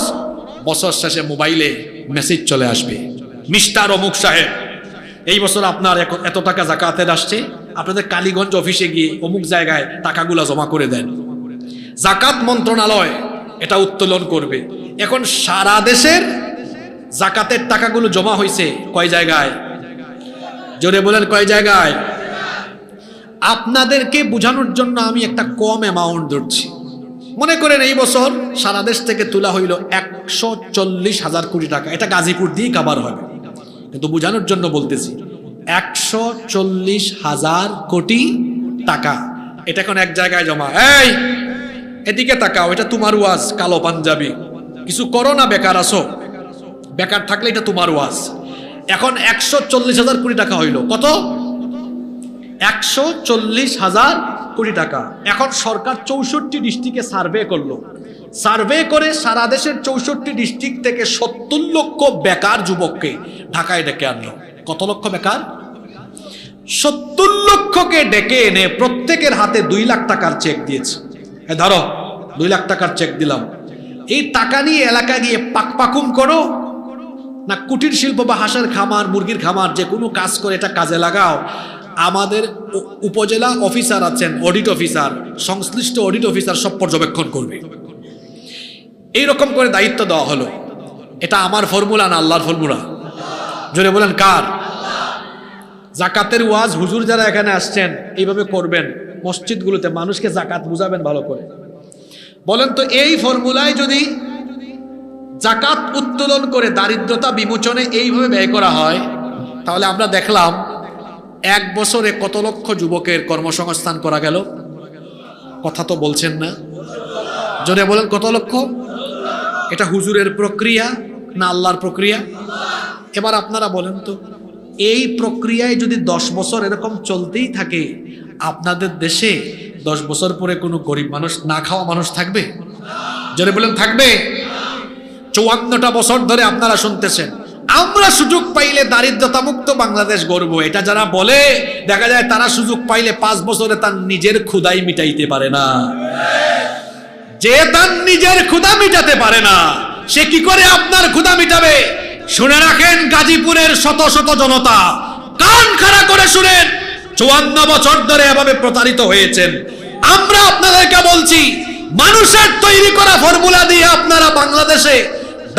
[SPEAKER 2] বছর শেষে মোবাইলে মেসেজ চলে আসবে, মিস্টার অমুক সাহেব এই বছর আপনার এত টাকা যাকাতের আসছে, আপনাদের কালীগঞ্জ অফিসে গিয়ে অমুক জায়গায় টাকাগুলা জমা করে দেন। যাকাত মন্ত্রণালয় এটা উত্তোলন করবে। এখন সারা দেশের যাকাতের টাকাগুলো জমা হয়েছে কয় জায়গায়? জোরে বলেন কয় জায়গায়? আপনাদেরকে বোঝানোর জন্য আমি একটা কম অ্যামাউন্ট ধরছি। মনে করেন এই বছর সারা দেশ থেকে তোলা হইল 140,000 কোটি টাকা, এটা গাজীপুর দিয়ে কাভার হবে, কিন্তু বোঝানোর জন্য বলতেছি 140,000 কোটি টাকা এটা এখন এক জায়গায় জমা। এই এদিকে তাকাও, এটা তোমার ওয়াজ কালো পাঞ্জাবি, কিছু করো না, বেকার আছো, বেকার থাকলে এটা তোমার ওয়াজ। এখন 140,000 কোটি টাকা হইল, কত? 140,000 কোটি টাকা। এখন সরকার 64 ডিস্ট্রিক্টে সার্ভে করলো, সার্ভে করে সারা দেশের 64 ডিস্ট্রিক্ট থেকে 70 লক্ষ বেকার যুবককে ঢাকায় ডেকে আনলো। কত লক্ষ বেকার? 70 লক্ষকে ডেকে এনে প্রত্যেকের হাতে 2 লাখ টাকার চেক দিয়েছে। ধরো 2 লাখ টাকার চেক দিলাম, এই টাকা নিয়ে এলাকা গিয়ে পাকপাকুম করো, না কুটির শিল্প বা হাঁসের খামার, মুরগির খামার, যে কোনো কাজ করে এটা কাজে লাগাও। আমাদের উপজেলা অফিসার আছেন, অডিট অফিসার, সংশ্লিষ্ট অডিট অফিসার সব পর্যবেক্ষণ করবে। এইরকম করে দায়িত্ব দেওয়া হলো। এটা আমার ফর্মুলা না আল্লাহর ফর্মুলা? জোরে বলেন কার? জাকাতের ওয়াজ হুজুর যারা এখানে আসছেন এইভাবে করবেন, মসজিদগুলোতে মানুষকে জাকাত বুঝাবেন ভালো করে। বলেন তো এই ফর্মুলায় যদি জাকাত উত্তোলন করে দারিদ্রতা বিমোচনে এইভাবে ব্যয় করা হয়, তাহলে আমরা দেখলাম 1 বছরে কত লক্ষ যুবকের কর্মসংস্থান করা গেল। কথা তো বলছেন না, জোরে বলেন কত লক্ষ? এটা হুজুরের প্রক্রিয়া না আল্লাহর প্রক্রিয়া? এবার আপনারা বলেন তো, এই প্রক্রিয়ায় যদি 10 বছর এরকম চলতেই থাকে, আপনাদের দেশে 10 বছর পরে কোনো গরিব মানুষ, না খাওয়া মানুষ থাকবে? জোরে বলেন থাকবে? 54টা বছর ধরে আপনারা শুনতেছেন আমরা সুযোগ পাইলে দারিদ্রতা মুক্ত বাংলাদেশ গড়ব। এটা যারা বলে, দেখা যায় তারা সুযোগ পাইলে 5 বছরে তার নিজের ক্ষুধাই মিটাইতে পারে না। যে তার নিজের ক্ষুধা মিটাতে পারে না, সে কি করে আপনার ক্ষুধা মিটাবে? শুনে রাখেন, গাজীপুরের শত শত জনতা কান খাড়া করে শুনেন, 54 বছর ধরে এভাবে প্রতারিত হয়েছেন। আমরা আপনাদেরকে বলছি, মানুষের তৈরি করা ফর্মুলা দিয়ে আপনারা বাংলাদেশে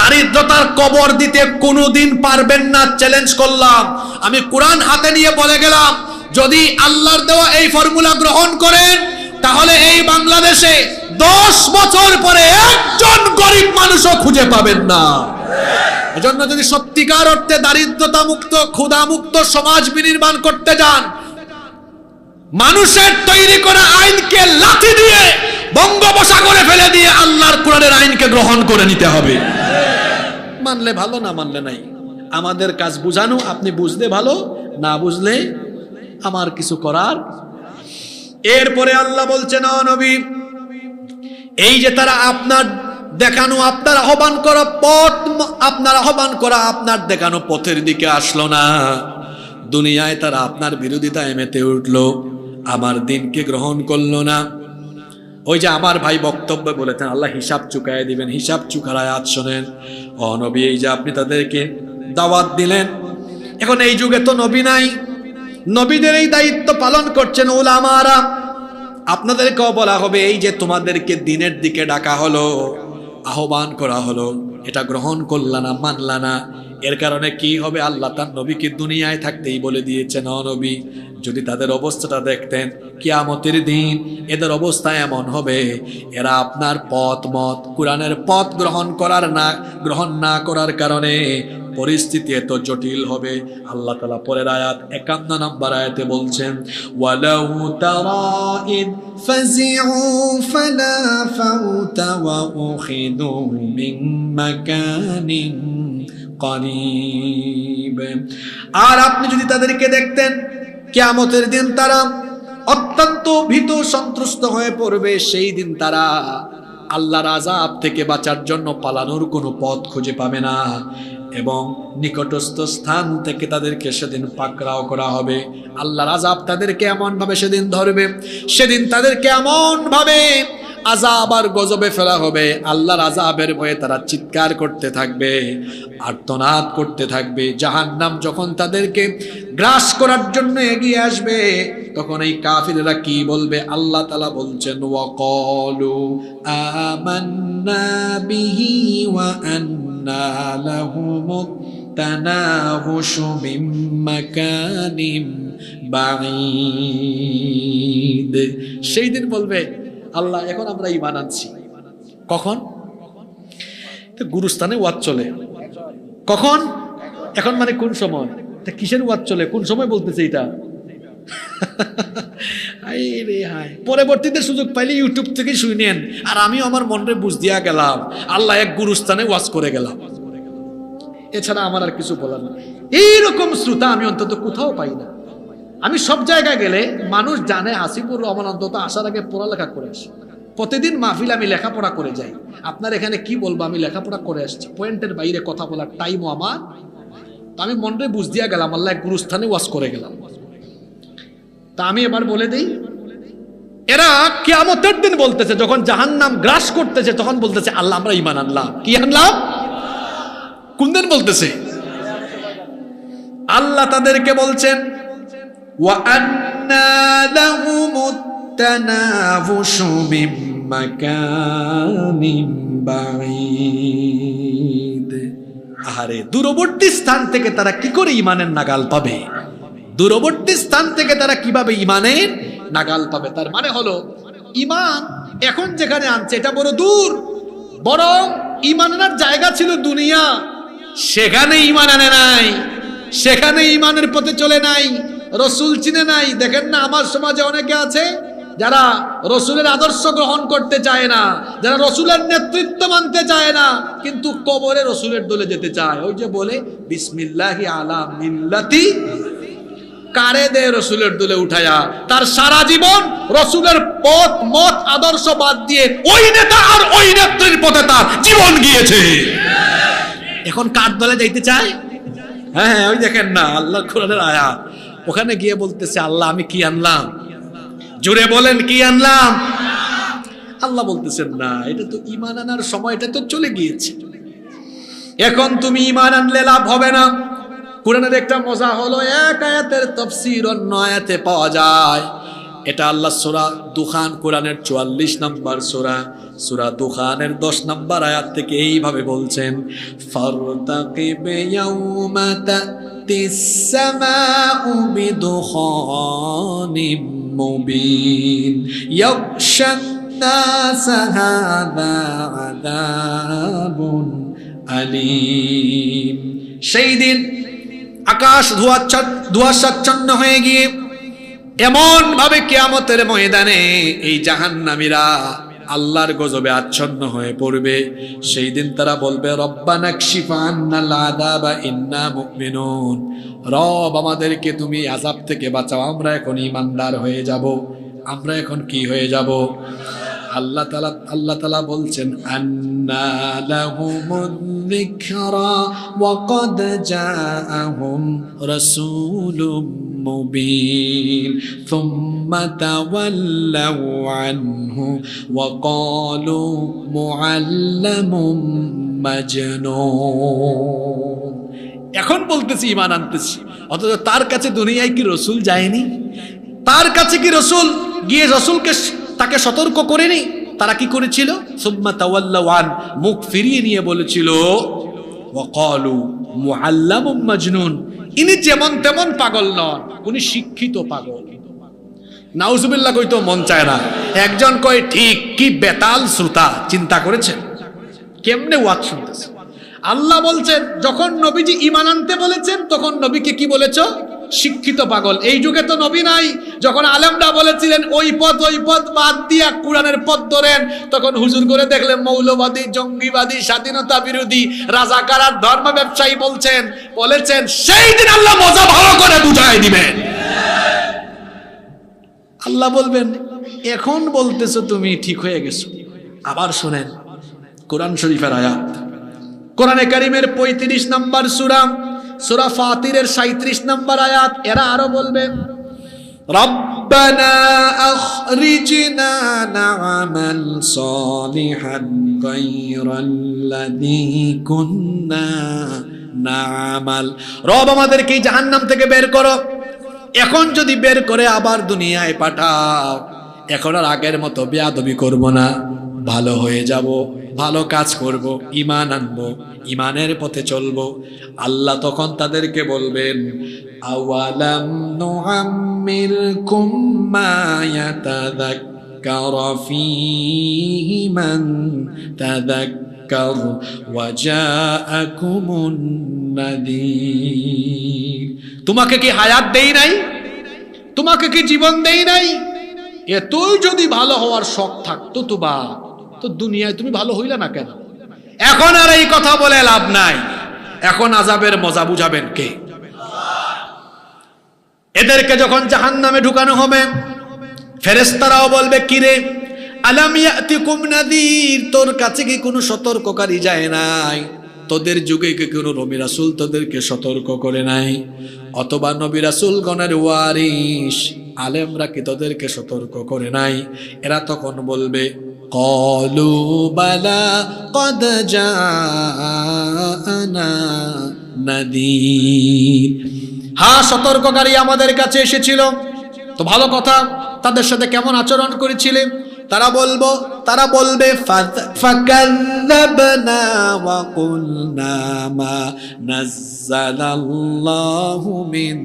[SPEAKER 2] দারিদ্রতার কবর দিতে কোনোদিন পারবেন না। চ্যালেঞ্জ করলাম, আমি কোরআন হাতে নিয়ে বলে গেলাম, যদি আল্লাহর দেওয়া এই ফর্মুলা গ্রহণ করেন, তাহলে এই বাংলাদেশে 10 বছর পরে একজন গরিব মানুষও খুঁজে পাবেন না। এজন্য যদি সত্যিকার অর্থে দারিদ্রতা মুক্ত, ক্ষুধা মুক্ত সমাজ বিনির্মাণ করতে যান, মানুষের তৈরি করা আইনকে লাথি দিয়ে বঙ্গোপসাগরে ফেলে দিয়ে আল্লাহর কোরআনের আইনকে গ্রহণ করে নিতে হবে। মানলে ভালো, না মানলে নাই। আমাদের কাজ বুঝানো, আপনি বুঝলে ভালো, না বুঝলে আমার কিছু করার। এরপরে আল্লাহ বলছেন, ও নবী, এই যে তারা আপনার দেখানো, আপনার আহ্বান করা পথ, আপনার আহ্বান করা আপনার দেখানো পথের দিকে আসলো না, দুনিয়ায় তারা আপনার বিরোধিতায় মেতে উঠলো, আমার দিনকে গ্রহণ করলো না। ওই যে আমার ভাই বক্তব্য বলেছেন আল্লাহ হিসাব চুকায় দিবেন, হিসাব চুকার আয়াত শোনেন। ও নবী, এই যে আপনি তাদেরকে দাওয়াত দিলেন, এখন এই যুগে তো নবী নাই, নবীদের এই দায়িত্ব পালন করছেন উলামারা। আপনাদেরকেও বলা হবে, এই যে তোমাদেরকে দিনের দিকে ডাকা হলো, আহ্বান করা হলো, এটা গ্রহণ করলা না, মানলা না, এর কারণে কি হবে? আল্লাহ তার নবীকে দুনিয়ায় থাকতেই বলে দিয়েছেন, ও নবী, যদি তাদের অবস্থাটা দেখতেন কিয়ামতের দিন, এদের অবস্থা এমন হবে, এরা আপনার পথ মত, কোরআনের পথ গ্রহণ না করার কারণে পরিস্থিতি এত জটিল হবে। আল্লাহ তাআলা পরের আয়াত 51 নম্বর আয়াতে বলছেন, ওয়ালাউ তারা ইদ ফাজিউ ফালা ফাউতা ওয়া উখিদু মিন মাকানিন করিব। আর আপনি যদি তাদেরকে দেখতেন কিয়ামতের দিন তারা অত্যন্ত ভীত সন্ত্রস্ত হয়ে পড়বে, সেই দিন তারা আল্লাহর আযাব থেকে বাঁচার জন্য পালানোর কোনো পথ খুঁজে পাবে না, এবং নিকটস্থ স্থান থেকে তাদেরকে সেদিন পাকড়াও করা হবে। আল্লাহর আযাব তাদেরকে এমন ভাবে সেদিন ধরবে, সেদিন তাদেরকে এমন ভাবে আযাব আর গজবে ফেলা হবে, আল্লাহর আযাবের ভয়ে তারা চিৎকার করতে থাকবে, আর্তনাদ করতে থাকবে। জাহান্নাম যখন তাদেরকে গ্রাস করার জন্য এগিয়ে আসবে, তখন এই কাফিররা কি বলবে? আল্লাহ তাআলা বলছেন, ওয়াকালু আমান্না বিহি ওয়া আন্না লাহুমুত তানাহুশু মিন মাকানিম বাঈদ। সেই দিন বলবে আল্লাহ এখন আমরা ঈমান আনছি। কখন? তো গুরুস্থানে ওয়াজ চলে। কখন? এখন মানে কোন সময়? তা কিসের ওয়াজ চলে? কোন সময় বলতেছে এটা? পরবর্তীতে সুযোগ পাইলে ইউটিউব থেকে শুনেন। আর আমি আমার মনে বুঝ দিয়া গেলাম, আল্লাহ এক গুরুস্থানে ওয়াজ করে গেলাম, এছাড়া আমার আর কিছু বলার না। এইরকম শ্রোতা আমি অন্তত কোথাও পাই না। আমি সব জায়গায় গেলে মানুষ জানে আসিফুর রহমান অন্তত আসার আগে পড়ালেখা করে আসে। প্রতিদিন মাহফিল আমি লেখাপড়া করে যাই। আপনার এখানে কি বলবো, আমি লেখাপড়া করে আসছি, পয়েন্টের বাইরে কথা বলার টাইমও আমার। তা আমি মনে বুঝ দিয়া গেলাম আল্লাহ এক গুরুস্থানে ওয়াজ করে গেলাম। তা আমি এবার বলে দিই, এরা কিয়ামতের দিন বলতেছে, যখন জাহান্নাম গ্রাস করতেছে তখন বলতেছে আল্লাহ আমরা ঈমান আনলাম। কি আনলাম? কোন দিন বলতেছে? আল্লাহ তাদেরকে বলছেন ওয়া আন্না লাহুমুত তানাফুসু মিন মাকানিন বাঈদ। আরে দূরবর্তী স্থান থেকে তারা কি করে ঈমানের নাগাল পাবে? দূরবর্তী স্থান থেকে তারা কিভাবে ঈমানের নাগাল পাবে? তার মানে হলো ঈমান এখন যেখানে আনছে এটা বড় দূর, বরং ঈমান আনার জায়গা ছিল দুনিয়া, সেখানে ঈমান আনে নাই, সেখানে ঈমানের পথে চলে নাই, রসুল চিনে নাই। দেখেন না আমার সমাজে অনেকে আছে যারা রসুলের আদর্শ গ্রহণ করতে চায় না, যারা রসুলের নেতৃত্ব মানতে চায় না, কিন্তু কবরে রসুলের দলে যেতে চায়। ওই যে বলে বিসমিল্লাহি আলা মিল্লাতি, কারে দে রসুলের দলে উঠায়া, তার সারা জীবন রসুলের পথ মত আদর্শ বাদ দিয়ে ওই নেতা আর ওই নেত্রীর পথে তার জীবন গিয়েছে। এখন কার দলে যাইতে চায়? হ্যাঁ ওই দেখেন না আল্লাহর কোরআনের আয়াত, ওখানে গিয়ে বলতেছে আল্লাহ আমি কি আনলাম? জোরে বলেন কি আনলাম? আল্লাহ বলতেছেন না, এটা তো ঈমান আনার সময়টা তো চলে গিয়েছে, এখন তুমি ঈমান আনলে লাভ হবে না। কোরআনের একটা মজা হলো, এক আয়াতের তাফসীর অন্য আয়াতে পাওয়া যায়। এটা আল্লাহ সূরা দুখান, কোরআনের 44 নম্বর সূরা, সূরা দুখানের 10 নম্বর আয়াত থেকে এইভাবে বলছেন, ফারতাকিব ইয়াউমা তাতিস সামাউ বিদুখানিম মুবিন ইয়াগশান নাস হাযা আযাবুন আলীম। সেই দিন আকাশ ধোঁয়াচ্ছন্ন হয়ে গিয়ে এমন ভাবে কিয়ামতের ময়দানে এই জাহান্নামীরা আল্লাহর গজবে আচ্ছন্ন হয়ে পড়বে। সেই দিন তারা বলবে রব্বানা কশিফ আন্নাল আযাবা ইন্না মুমিনুন, রব আমাদেরকে তুমি আযাব থেকে বাঁচাও, আমরা এখন ঈমানদার হয়ে যাব। আমরা এখন কি হয়ে যাব? আল্লাহ তাআলা বলছেন আন্না লাহুমুয যিকরা ওয়া ক্বাদ জাআহুম রাসূলুম মুবিন সুম্মা তাওয়াল্লাউ আনহু ওয়া ক্বালু মুআল্লামুম মাজনুন। এখন বলতেছি ঈমান আনতেছি, অথচ তার কাছে দুনিয়ায় কি রসুল যায়নি? তার কাছে কি রসুল গিয়ে রসুলকে তাকে সতর্ক করেনি? তারা কি করেছিল? সুম্মা তাওয়াল্লাউ আন, মুখ ফিরিয়ে নিয়ে বলেছিল ওয়া ক্বালু মুআল্লামুম মাজনুন, ইনি যেমন তেমন পাগল নন, উনি শিক্ষিত পাগল। নাউজুবিল্লাহ কইতো মন চায় না। একজন কয় ঠিক, কি বেতাল শ্রোতা, চিন্তা করেছেন কেমনে ওয়াজ শুনতেছে। আল্লাহ বলছেন যখন নবীজি ঈমান আনতে বলেছেন তখন নবীকে কি বলেছো? শিক্ষিত পাগল। এই যুগে তো নবী নাই। যখন আলেমরা বলেছিলেন ওই পথ বাদ দিয়া কোরআনের পথ ধরেন, তখন হুজুর করে দেখলেন মৌলবাদী, জঙ্গিবাদী, স্বাধীনতা বিরোধী, রাজাকার আর ধর্ম ব্যবসায়ী বলেছেন সেই দিন আল্লাহ মজা ভালো করে বুঝাই দিবেন। আল্লাহ বলবেন এখন বলতেছো তুমি ঠিক হয়ে গেছো। আবার শুনেন কোরআন শরীফের আয়াত, কোরআনে কারীমের 35 নম্বর সূরা, সূরা ফাতিরের 37 নম্বর আয়াত। এরা আরো বলবে রব্বানা আখরিজনা না'মাল সালিহান গায়রাল্লাযী কুন্না না'মাল, রব আমাদেরকে জাহান্নাম থেকে বের করো। এখন যদি বের করে আবার দুনিয়ায় পাঠাও, এখন আর আগের মতো বেয়াদবি করব না, ভালো হয়ে যাব, ভালো কাজ করব, ঈমান আনবো, ইমানের পথে চলবো। আল্লাহ তখন তাদেরকে বলবেন, আওয়ালাম নুআম্মিরকুম মা ইয়াতাযাক্কারু ফীহি মান তাযাক্কার ওয়া জাআকুমুন নাযীর। তোমাকে কি হায়াত দেই নাই? তোমাকে কি জীবন দেই নাই? এতই যদি ভালো হওয়ার শখ থাকতো তো দুনিয়ায় তুমি ভালো হইলে না কেন? এখন আর এই কথা বলে লাভ নাই। এখন আযাবের মজা বুঝাবেন কে? এদেরকে যখন জাহান্নামে ঢুকানো হবে, ফেরেশতারাও বলবে, কিরে আলাম ইয়াতিকুম নাযীর, তোর কাছে কি কোনো সতর্ককারী যায় নাই? তোদের যুগে কি কোনো নবী রাসূল তোদেরকে সতর্ক করে নাই? অথবা নবী রাসূলগণের ওয়ারিস আলেমরা কি তোদেরকে সতর্ক করে নাই? এরা তখন বলবে, ক্বালু বালা ক্বাদ জাআনা নাযীর, হ্যাঁ সতর্ককারী আমাদের কাছে এসেছিল। তো ভালো কথা, তাদের সাথে কেমন আচরণ করেছিলে? তারা বলবে ফাকাল্লাবনা ওয়া কুলনা মা নাযালাল্লাহু মিন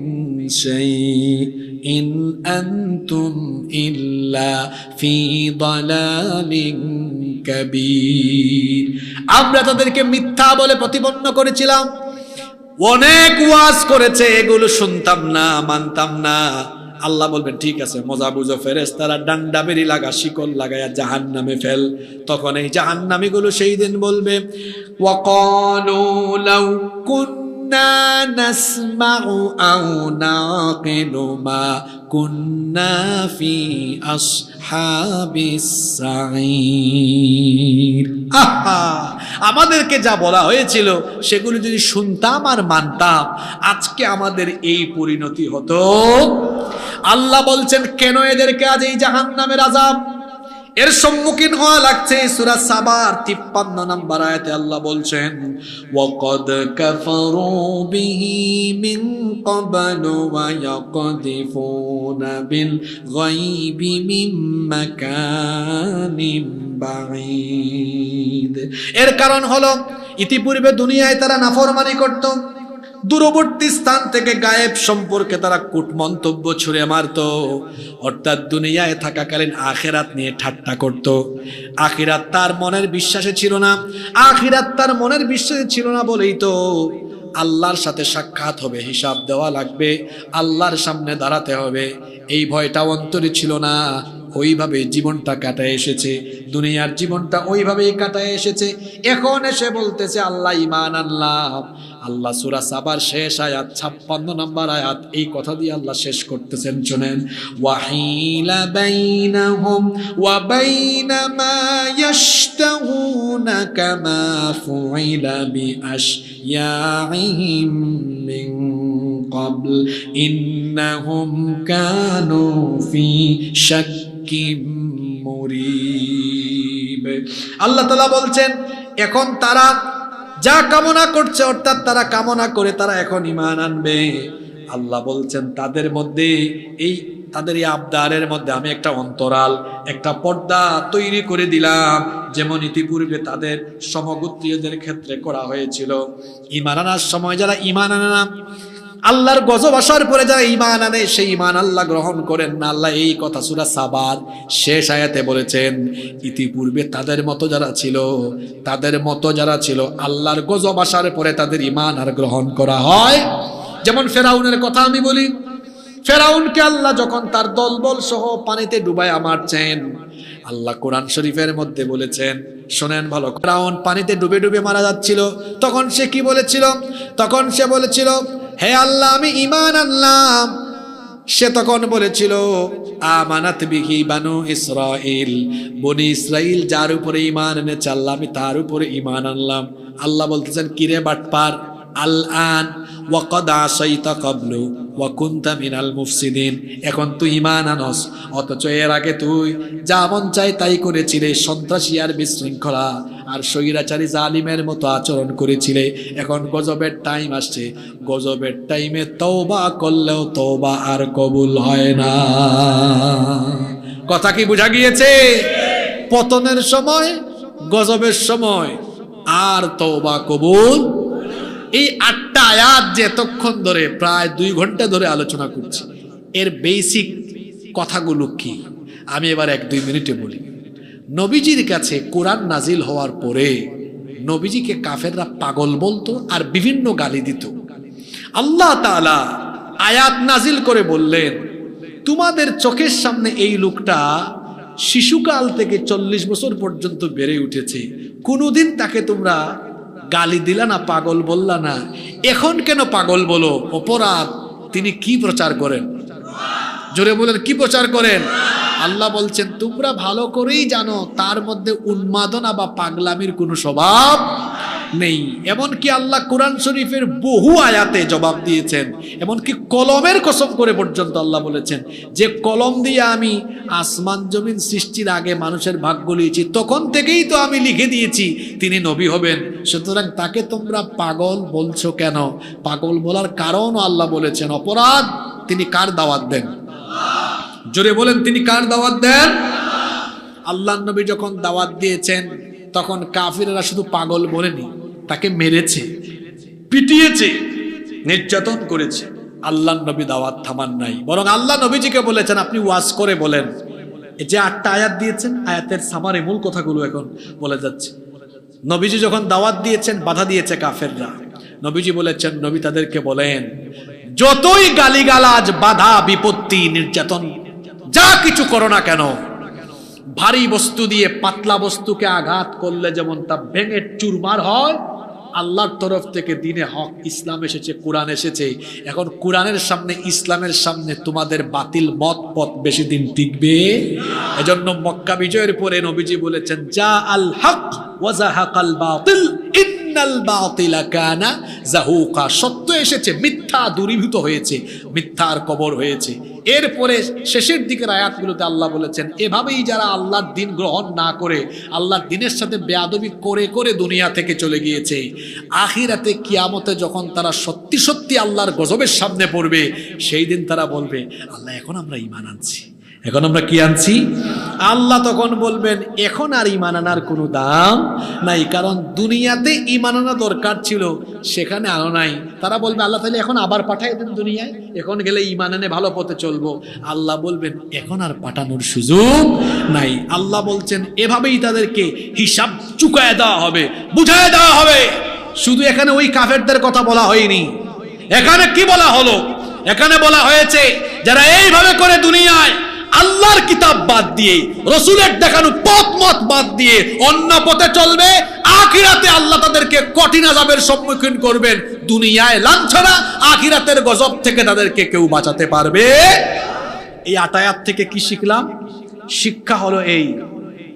[SPEAKER 2] শাইইন আনতুম ইল্লা ফি দালালিন কাবীর। আমরা তাদেরকে মিথ্যা বলে প্রতিপন্ন করেছিলাম, অনেক ওয়াজ করেছে, এগুলো শুনতাম না, মানতাম না। আল্লাহ বলবেন, ঠিক আছে, মজা বুঝো, ফেরেশতারা ডান্ডা বেরি লাগা, শিকল লাগায়া জাহান্নামে ফেল। তখন এই জাহান্নামীগুলো সেই দিন বলবে, ওয়াকালু লাউ কুন্না নাসমাউ আও নাকিলু মা কুন্না ফি আসহাবিস সাঈর। আহা, আমাদেরকে যা বলা হয়েছিল সেগুলো যদি শুনতাম আর মানতাম, আজকে আমাদের এই পরিণতি হতো। আল্লাহ বলছেন, কেন এদেরকে আজ এই জাহান্নামের আযাব এর সম্মুখীন হওয়া লাগছে? সূরা সাবার 53 নম্বর আয়াতে আল্লাহ বলছেন, ওয়াকাদ কাফারু বিহি মিন ক্বাবলু ওয়া ইয়াকযিফুনা বিল গায়বি মিন মাকানিন বাঈদ। এর কারণ হলো, ইতিপূর্বে দুনিয়ায় তারা নাফরমানি করত, দূরবর্তী স্থান থেকে গায়েব সম্পর্কে তারা কূট মন্তব্য ছুড়ে মারত, অর্থাৎ দুনিয়ায় থাকাকালীন আখিরাত নিয়ে ঠাট্টা করত। আখিরাত তার মনের বিশ্বাসে ছিল না। আখিরাত তার মনের বিশ্বাসে ছিল না বলেই তো আল্লাহর সাথে সাক্ষাৎ হবে, হিসাব দেওয়া লাগবে, আল্লাহর সামনে দাঁড়াতে হবে, এই ভয়টা অন্তরে ছিল না। ওইভাবে জীবনটা কাটায় এসেছে, দুনিয়ার জীবনটা ওইভাবেই কাটায় এসেছে। এখন এসে বলতেছে আল্লাহ ঈমান আনলাম। আল্লাহ সূরা সাবার শেষ আয়াত 56 নম্বর আয়াত, এই কথা দিয়ে আল্লাহ শেষ করতেছেন, শুনেন, ওয়াহিলা বাইনাহুম ওয়া বাইনা মা ইয়াশতাহুনা কামা ফুইলা বিআশয়াইহিম মিন ক্বাবল ইন্নাহুম কানু ফি শাক্কিম মুরিব। আল্লাহ তাআলা বলছেন, এখন তারা যা কামনা করছে, অর্থাৎ তারা কামনা করে তারা এখন ঈমান আনবে। আল্লাহ বলছেন, তাদের মধ্যে তাদের এই আবদারের মধ্যে আমি একটা অন্তরাল, একটা পর্দা তৈরি করে দিলাম, যেমন ইতিপূর্বে তাদের সমগোত্রীয়দের ক্ষেত্রে করা হয়েছিল। ঈমান আনার সময় যারা ঈমান আনে না, আল্লাহর গজব আসার পরে যারা ঈমান আনে, সেই ঈমান আল্লাহ গ্রহণ করেন না। আল্লাহ এই কথা সূরা সাবার শেষ আয়াতে বলেছেন, ইতিপূর্বে তাদের মতো যারা ছিল আল্লাহর গজব আসার পরে তাদের ঈমান আর গ্রহণ করা হয়। যেমন ফেরাউনের কথা আমি বলি, ফেরাউনকে আল্লাহ যখন তার দলবল সহ পানিতে ডুবায় মারছেন, আল্লাহ কোরআন শরীফের মধ্যে বলেছেন, শোনেন ভালো, ফেরাউন পানিতে ডুবে ডুবে মারা যাচ্ছিল, তখন সে কি বলেছিল? তখন সে বলেছিল, হে আল্লাহ আমি ঈমান আনলাম। সে তখন বলেছিল, আমানাত বিহি বানু ইসরাইল, বনি ইসরাইল যার উপরে ঈমান এনেছে আল্লাহ আমি তার উপরে ঈমান আনলাম। আল্লাহ বলতেছেন, কিরে বাটপার, আল আন ওয়া ক্বাদ আসাইতা ক্বাবলু ওয়া কুনতা মিনাল মুফসিদিন, এখন তুই ঈমান আনস, অথচ এর আগে তুই যা মন চাই তাই করেছিলে, সন্ত্রাসী আর বিশৃঙ্খলা আর স্বৈরাচারী জালিমের মতো আচরণ করেছিলে। এখন গজবের টাইম আসছে, গজবের টাইমে তওবা করলেও তওবা আর কবুল হয় না। কথা কি বোঝা গিয়েছে? পতনের সময়, গজবের সময় আর তওবা কবুল। এই 8টা আয়াত যে এতক্ষণ ধরে প্রায় 2 ঘন্টা ধরে আলোচনা করছি, এর বেসিক কথাগুলো কি আমি এবার 1-2 মিনিটে বলি। নবীজির কাছে কোরআন নাজিল হওয়ার পরে নবীজিকে কাফেররা পাগল বলতো আর বিভিন্ন গালি দিত। আল্লাহ তাআলা আয়াত নাজিল করে বললেন, তোমাদের চোখের সামনে এই লোকটা শিশুকাল থেকে 40 বছর পর্যন্ত বেড়ে উঠেছে, কোনোদিন তাকে তোমরা গালি দিলা না, পাগল বললা না, এখন কেন পাগল বলো? অপরাধ। তিনি কি প্রচার করেন? জোরে বলেন, কি প্রচার করেন? আল্লাহ বলছেন তোমরা ভালো করেই জানো তার মধ্যে উন্মাদনা বা পাগলামির কোনো স্বভাব নেই। এমনকি আল্লাহ কোরআন শরীফের বহু আয়াতে জবাব দিয়েছেন, এমনকি কলমের কসম করে পর্যন্ত আল্লাহ বলেছেন যে কলম দিয়ে আমি আসমান জমিন সৃষ্টির আগে মানুষের ভাগ্য লিখেছি, তখন থেকেই তো আমি লিখে দিয়েছি তিনি নবী হবেন, সুতরাং তাকে তোমরা পাগল বলছো কেন? পাগল বলার কারণও আল্লাহ বলেছেন। অপরাধ। তিনি কার দাওয়াত দেন? জোরে বলেন, তিনি কার দাওয়াত দেন? আল্লাহ নবী যখন দাওয়াত দিয়েছেন তখন কাফিররা শুধু পাগল বলেনি, তাকে মেরেছে, পিটিয়েছে, নির্যাতন করেছে। আল্লাহ নবী দাওয়াত থামান নাই, বরং আল্লাহ নবীজিকে বলেছেন আপনি ওয়াজ করে বলেন। এই যে 8টা আয়াত দিয়েছেন, আয়াতের সামারি মূল কথাগুলো এখন বলে যাচ্ছে। নবীজি যখন দাওয়াত দিয়েছেন বাধা দিয়েছে কাফেররা, নবীজি বলেছেন নবী তাদেরকে বলেন যতই গালিগালাজ, বাধা, বিপত্তি, নির্যাতন যা কিছু করো না কেন, ভারী বস্তু দিয়ে পাতলা বস্তুকে আঘাত করলে যেমন তা ভেঙে চুরমার হয়, আল্লাহর তরফ থেকে দিনে হক ইসলাম এসেছে, কোরআন এসেছে। এখন কোরআনের সামনে, ইসলামের সামনে তোমাদের বাতিল মত পথ বেশি দিন টিকবে। এজন্য মক্কা বিজয়ের পরে নবীজি বলেছেন যা আল হক ওয়া যাহাকাল বাতিল ইন্নাল বাতিলা কানা যাহুকা। সত্য এসেছে, মিথ্যা দূরীভূত হয়েছে, মিথ্যার কবর হয়েছে। এরপরে শেষের দিকের আয়াতগুলোতে আল্লাহ বলেছেন এভাবেই যারা আল্লাহর দিন গ্রহণ না করে আল্লাহর দিনের সাথে বেয়াদবি করে করে দুনিয়া থেকে চলে গিয়েছে, আখিরাতে কিয়ামতে যখন তারা সত্যি সত্যি আল্লাহর গজবের সামনে পড়বে, সেই দিন তারা বলবে আল্লাহ এখন আমরা ঈমান আনছি। এখন আমরা কি আনছি? আল্লাহ তখন বলবেন এখন আর ঈমান আনার কোনো দাম নাই, কারণ দুনিয়াতে ঈমান আনা দরকার ছিল, সেখানে আনো নাই। তারা বলবে আল্লাহ তাহলে এখন আবার পাঠাই দেন দুনিয়ায়, এখন গেলে ঈমান আনে ভালো পথে চলবো। আল্লাহ বলবেন এখন আর পাঠানোর সুযোগ নাই। আল্লাহ বলছেন এভাবেই তাদেরকে হিসাব চুকায় দেওয়া হবে, বুঝায় দেওয়া হবে। শুধু এখানে ওই কাফেরদের কথা বলা হয়নি, এখানে কি বলা হলো? এখানে বলা হয়েছে যারা এইভাবে করে দুনিয়ায় আল্লাহর কিতাব বাদ দিয়ে, রসুলের দেখানো পথ মত বাদ দিয়ে অন্য পথে চলবে, আখিরাতে আল্লাহ তাদেরকে কঠিন আযাবের সম্মুখীন করবেন। দুনিয়ায় লাঞ্ছনা, আখিরাতের গজব থেকে তাদেরকে কেউ বাঁচাতে পারবে। এই 8 আয়াত থেকে কি শিখলাম? শিক্ষা হলো এই,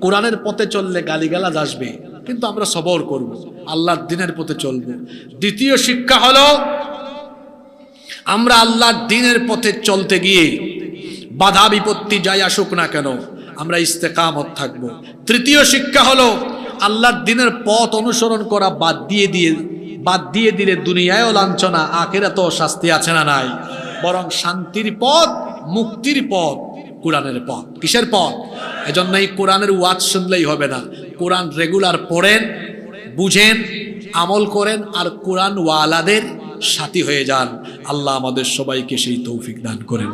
[SPEAKER 2] কোরআনের পথে চললে গালিগালাজ আসবে, কিন্তু আমরা সবর করব, আল্লাহর দ্বীনের পথে চলব। দ্বিতীয় শিক্ষা হলো আমরা আল্লাহর দ্বীনের পথে চলতে গিয়ে বাধা বিপত্তি যাই আসুক না কেন আমরা ইস্তেকামত থাকব। তৃতীয় শিক্ষা হলো আল্লাহর দ্বীনের পথ অনুসরণ করা বাদ দিয়ে দিলে দুনিয়ায়ও লাঞ্ছনা, আখিরাতেও শাস্তি আছে না নাই? বরং শান্তির পথ, মুক্তির পথ কোরআনের পথ। কিসের পথ? এজন্য এই কোরআনের ওয়াজ শুনলেই হবে না, কোরআন রেগুলার পড়েন, বুঝেন, আমল করেন, আর কোরআন ওয়ালাদের সাথী হয়ে যান। আল্লাহ আমাদের সবাইকে সেই তৌফিক দান করেন।